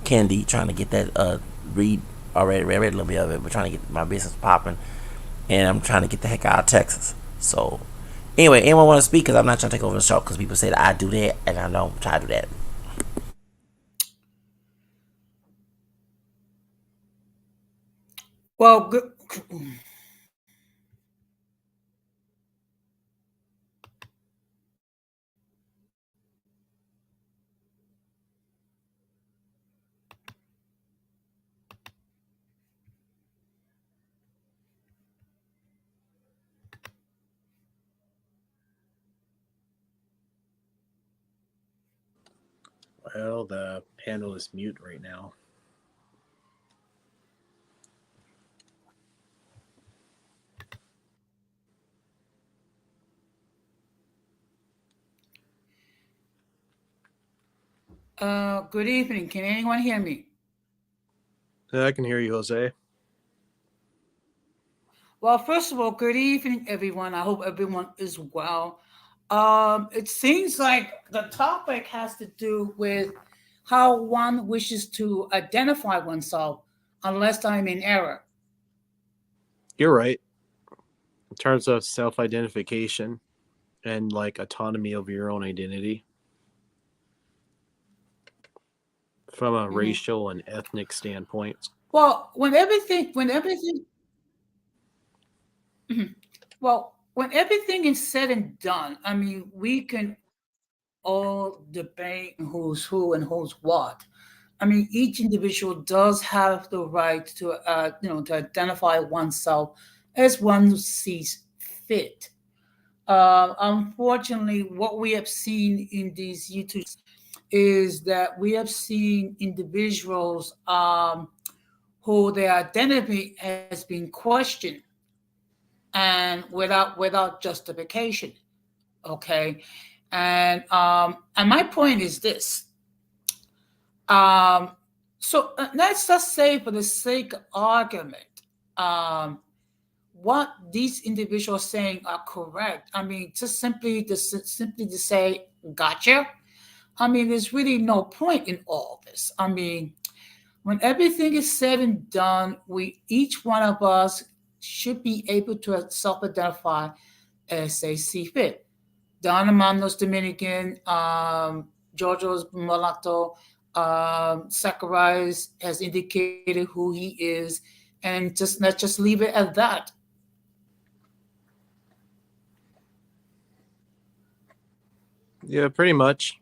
Kennedy. Trying to get that read already. Read a little bit of it, but trying to get my business popping. And I'm trying to get the heck out of Texas. So, anyway, anyone want to speak? Because I'm not trying to take over the show, because people say that I do that, and I don't try to do that. Well, good. Well, the panel is mute right now. Good evening. Can anyone hear me? I can hear you, Jose. Well, first of all, good evening, everyone. I hope everyone is well. It seems like the topic has to do with how one wishes to identify oneself, unless I'm in error. You're right. In terms of self-identification and like autonomy over your own identity, from a Mhm. racial and ethnic standpoint. Well, when everything, Mhm. Well, when everything is said and done, I mean, we can all debate who's who and who's what. I mean, each individual does have the right to identify oneself as one sees fit. Unfortunately, what we have seen in these YouTube is that we have seen individuals who their identity has been questioned and without justification. Okay, and my point is this. Um, so let's just say, for the sake of argument, um, what these individuals saying are correct. I mean, just simply to say, "Gotcha." I mean, there's really no point in all this. I mean, when everything is said and done, we each one of us should be able to self-identify as they see fit. Don Armando's Dominican, Giorgio's mulatto, Zacharias has indicated who he is, and let's just leave it at that. Yeah, pretty much.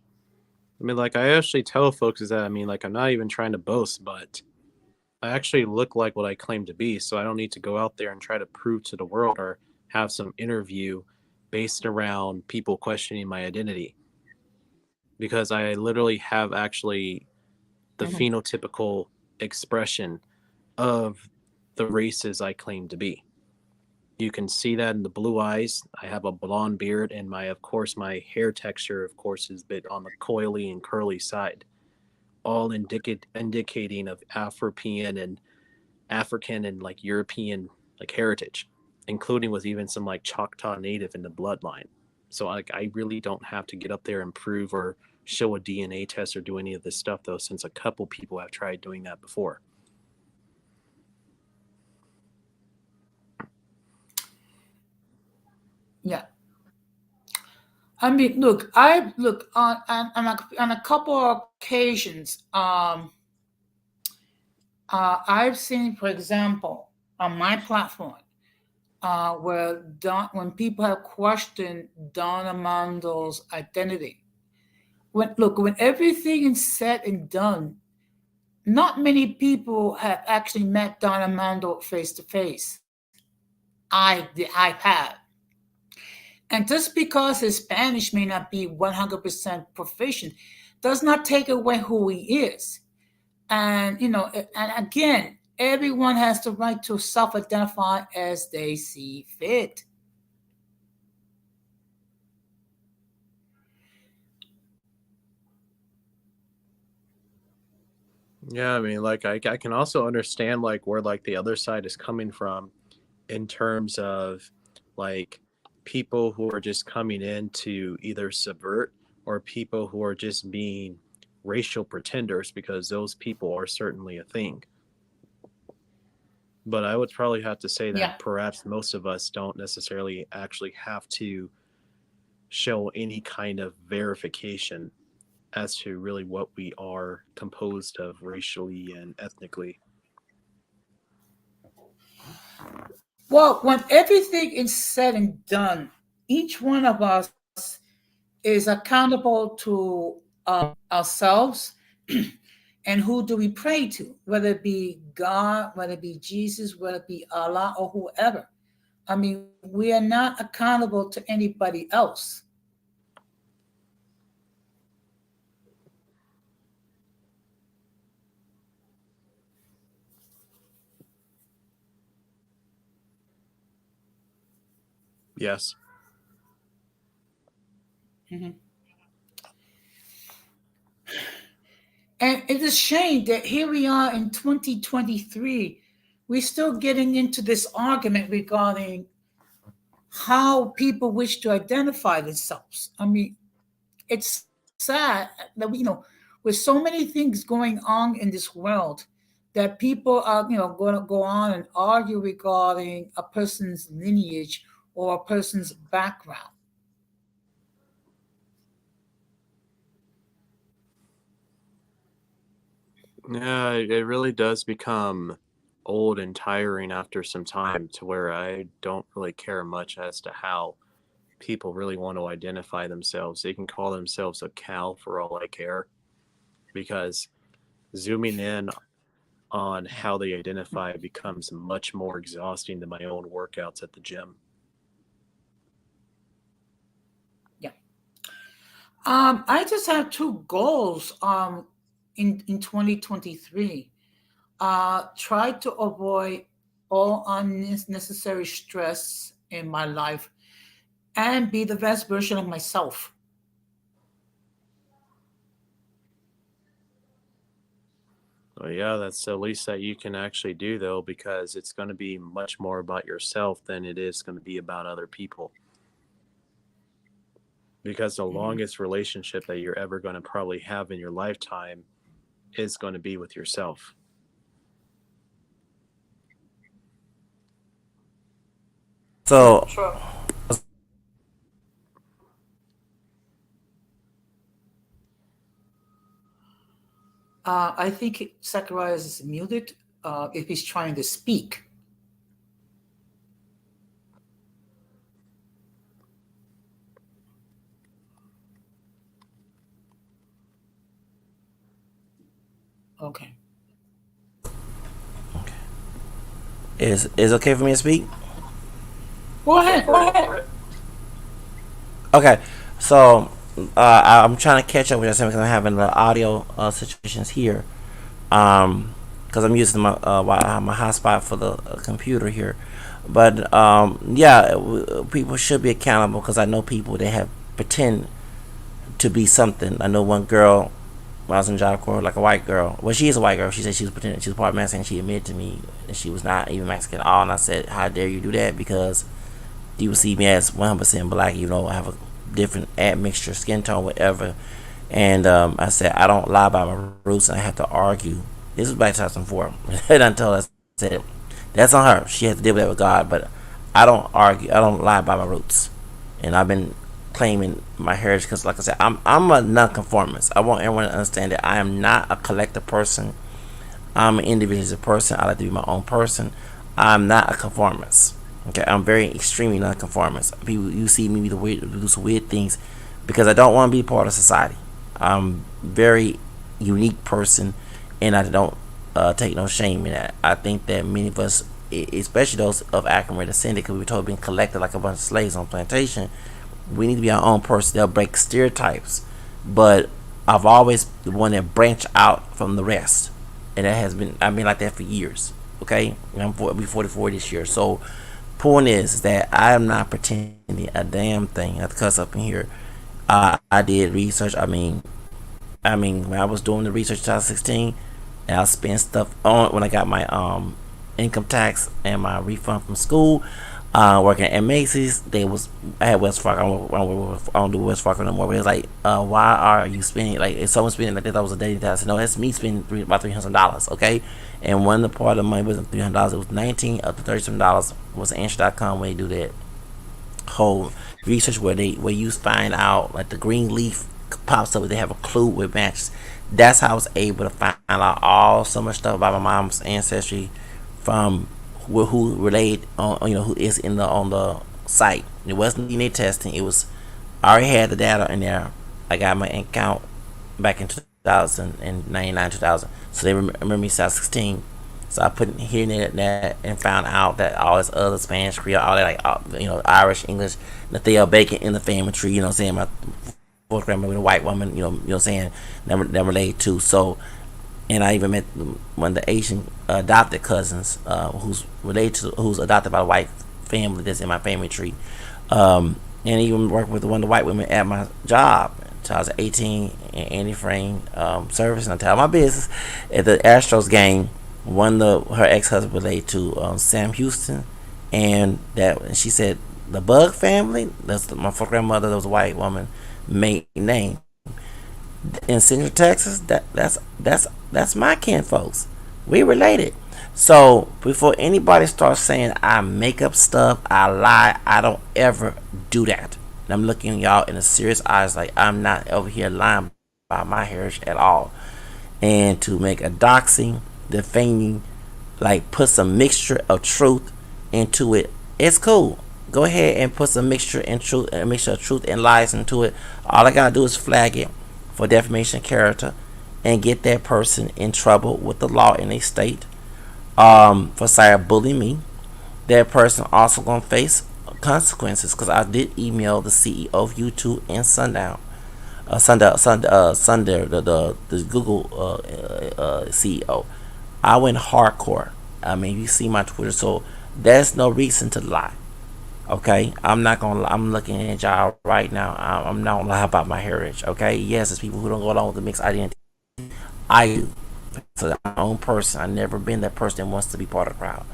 I mean, like, I actually tell folks is that, I mean, like, I'm not even trying to boast, but I actually look like what I claim to be. So I don't need to go out there and try to prove to the world or have some interview based around people questioning my identity. Because I literally have actually the Mhm. phenotypical expression of the races I claim to be. You can see that in the blue eyes. I have a blonde beard, and of course, my hair texture, of course, is a bit on the coily and curly side, all indicating of Afropean and African and like European like heritage, including with even some like Choctaw Native in the bloodline. So like I really don't have to get up there and prove or show a DNA test or do any of this stuff though, since a couple people have tried doing that before. Yeah. I mean, look, I look on a couple of occasions. I've seen, for example, on my platform, where when people have questioned Don Armando's identity. When everything is said and done, not many people have actually met Don Armando face to face. I have, and just because his Spanish may not be 100% proficient, does not take away who he is. And and again, everyone has the right to self-identify as they see fit. Yeah, I mean, like I can also understand like where like the other side is coming from in terms of like people who are just coming in to either subvert or people who are just being racial pretenders because those people are certainly a thing. But I would probably have to say that Yeah. perhaps most of us don't necessarily actually have to show any kind of verification as to really what we are composed of racially and ethnically. Well, when everything is said and done, each one of us is accountable to ourselves. And who do we pray to? Whether it be God, whether it be Jesus, whether it be Allah, or whoever. I mean, we are not accountable to anybody else. Yes. Mhm. And it's a shame that here we are in 2023, we're still getting into this argument regarding how people wish to identify themselves. I mean, it's sad that with so many things going on in this world, that people are going to go on and argue regarding a person's lineage or a person's background. Yeah, it really does become old and tiring after some time to where I don't really care much as to how people really want to identify themselves. They can call themselves a cow for all I care because zooming in on how they identify becomes much more exhausting than my own workouts at the gym. Yeah. I just have two goals in 2023. Try to avoid all unnecessary stress in my life and be the best version of myself. Well, yeah, that's the least that you can actually do, though, because it's going to be much more about yourself than it is going to be about other people. Because the Mhm. longest relationship that you're ever going to probably have in your lifetime is going to be with yourself. So Sure. I think Zacharias is muted if he's trying to speak. Okay. Is okay for me to speak? Go ahead. Okay, so I'm trying to catch up with you because I'm having the audio situations here. Because I'm using my hotspot for the computer here. But yeah, people should be accountable because I know people that have pretend to be something. I know one girl when I was in Job Corps, like a white girl. Well, she is a white girl. She said she was pretending she was part Mexican. She admitted to me that she was not even Mexican at all. And I said, "How dare you do that?" Because you would see me as 100% black. You know, I have a different admixture, skin tone, whatever. And I said, I don't lie about my roots, and I have to argue. This was back 2004. And I told her, I said, that's on her. She has to deal with that with God. But I don't argue. I don't lie about my roots. And I've been claiming my heritage because, like I said, I'm a nonconformist. I want everyone to understand that I am not a collective person. I'm an individual person. I like to be my own person. I'm not a conformist. Okay, I'm very extremely nonconformist. People, you see me do some weird things because I don't want to be part of society. I'm very unique person, and I don't take no shame in that. I think that many of us, especially those of African descent, because we were told being collected like a bunch of slaves on plantation, we need to be our own person. They'll break stereotypes, but I've always the one that branch out from the rest, and that has been I've been like that for years. Okay, and I'll be 44 this year. So, point is that I am not pretending a damn thing. I have to cuss up in here. I did research. I mean, when I was doing the research in 2016, and I spent stuff on when I got my income tax and my refund from school. Working at Macy's, they was I had West Fargo. I don't do West Fargo no more. But it's like, why are you spending like if someone's spending like that was a daily tax? I said, no, that's me spending about $300. Okay, and one of the part of the money wasn't $300. It was 19 up to $37 was Answer.com where they do that whole research where you find out like the green leaf pops up where they have a clue with matches. That's how I was able to find out all so much stuff about my mom's ancestry from who related on who is in the on the site. It wasn't DNA testing. It was I already had the data in there. I got my account back in 2099 2000. So they remember me 2016. So I put here and that and found out that all this other Spanish, Creole, all that like Irish, English, Nathaniel Bacon in the family tree. You know what I'm saying? My fourth grandmother with a white woman. You know what I'm saying? That related to. So and I even met one of the Asian adopted cousins who's related to who's adopted by a white family that's in my family tree, and even worked with one of the white women at my job until I was 18 in Andy Frame service. And I tell my business at the Astros game. One of her ex-husband related to Sam Houston, and she said the Bug family. That's my fourth grandmother. That was a white woman, maiden name in Central Texas. That's my kin folks. We related. So before anybody starts saying I make up stuff, I lie, I don't ever do that. And I'm looking y'all in the serious eyes like I'm not over here lying about my heritage at all. And to make a doxing, defaming, like put some mixture of truth into it, it's cool. Go ahead and put some mixture and truth, a mixture of truth and lies into it. All I gotta do is flag it for defamation of character and get that person in trouble with the law in a state for cyberbullying me. That person also gonna face consequences because I did email the CEO of YouTube and Sundown, Sunday, the Google CEO. I went hardcore. I mean, you see my Twitter, so there's no reason to lie. Okay, I'm not gonna. I'm looking at y'all right now. I'm not gonna lie about my heritage. Okay, yes, there's people who don't go along with the mixed identity. I do. So I'm my own person. I've never been that person that wants to be part of the crowd.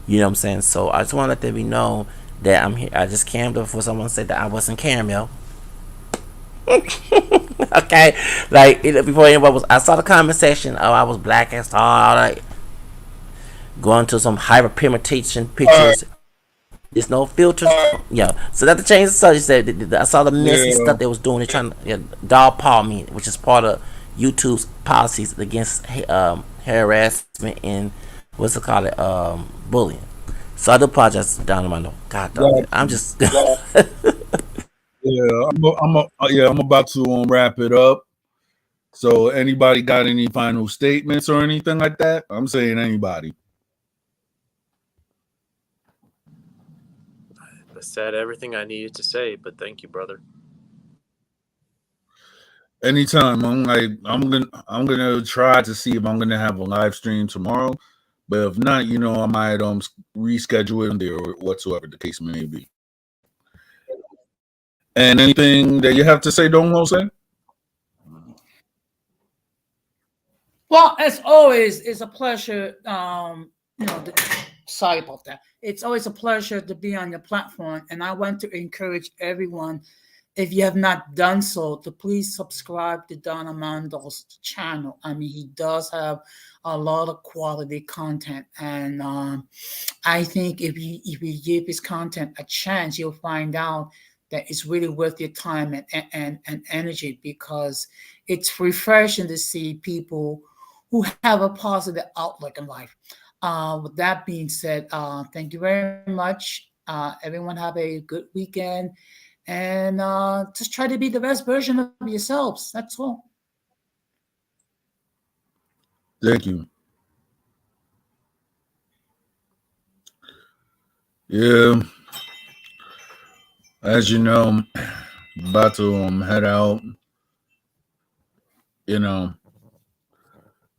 You know what I'm saying? So I just want to let them be known that I'm here. I just camed up for someone said that I wasn't caramel. Okay, like before anybody was, I saw the comment section. Oh, I was black and all right. Going to some hyperpigmentation pictures. There's no filters. Yeah, so that to change the subject. Said I saw the messy stuff they was doing. They're trying to dog paw me, which is part of YouTube's policies against harassment and what's it called bullying. So I do apologize, Don Armando. God, dog, I'm just. Yeah, I'm about to wrap it up. So anybody got any final statements or anything like that? I'm saying anybody. I said everything I needed to say, but thank you, brother. Anytime. I'm gonna try to see if I'm gonna have a live stream tomorrow. But if not, I might reschedule it there or whatsoever the case may be. And anything that you have to say, Don Jose? Well, as always, it's a pleasure. Sorry about that. It's always a pleasure to be on your platform, and I want to encourage everyone, if you have not done so, to please subscribe to Don Armando's channel. I mean, he does have a lot of quality content, and I think if you give his content a chance, you'll find out that it's really worth your time and energy, because it's refreshing to see people who have a positive outlook in life. With that being said, thank you very much. Everyone have a good weekend, and just try to be the best version of yourselves. That's all. Thank you. Yeah, as you know, I'm about to head out. You know,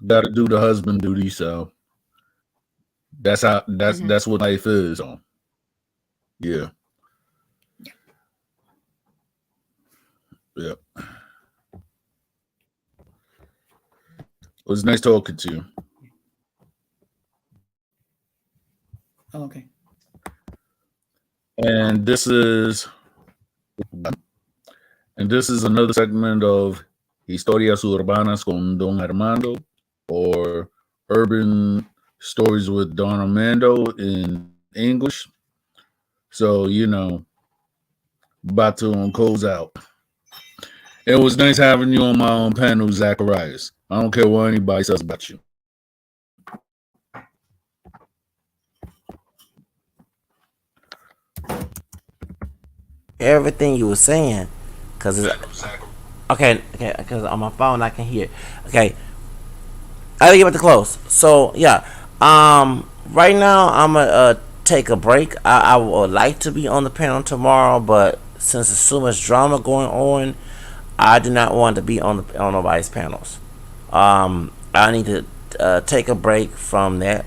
got to do the husband duty. So that's how that's what life is. So yeah, yeah. It was nice talking to you. Okay. And this is another segment of Historias Urbanas con Don Armando, or Urban Stories with Don Armando in English. So, about to close out. It was nice having you on my own panel, Zacharias. I don't care what anybody says about you. Everything you were saying, cause it's okay. Because on my phone I can hear. Okay, I gotta get to close. So yeah, right now I'm gonna take a break. I would like to be on the panel tomorrow, but since there's so much drama going on, I do not want to be on nobody's panels. I need to take a break from that,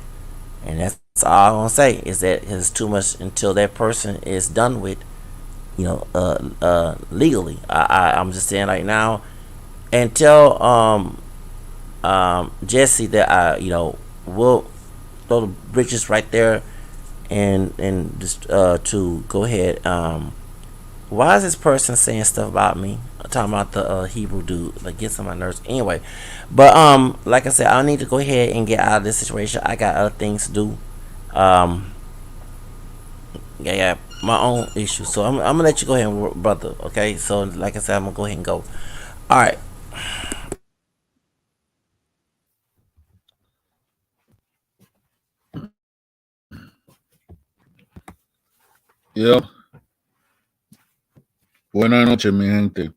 and that's all I'm gonna say is that it's too much until that person is done with, legally. I'm just saying right now, and tell Jesse that we'll throw the bridges right there, and just to go ahead. Why is this person saying stuff about me? I'm talking about the Hebrew dude, like gets on my nerves. Anyway, but like I said, I need to go ahead and get out of this situation. I got other things to do. Um, yeah, my own issues. So I'm gonna let you go ahead, brother. Okay. So like I said, I'm gonna go ahead and go. All right. Yeah. Buenas noches, mi gente.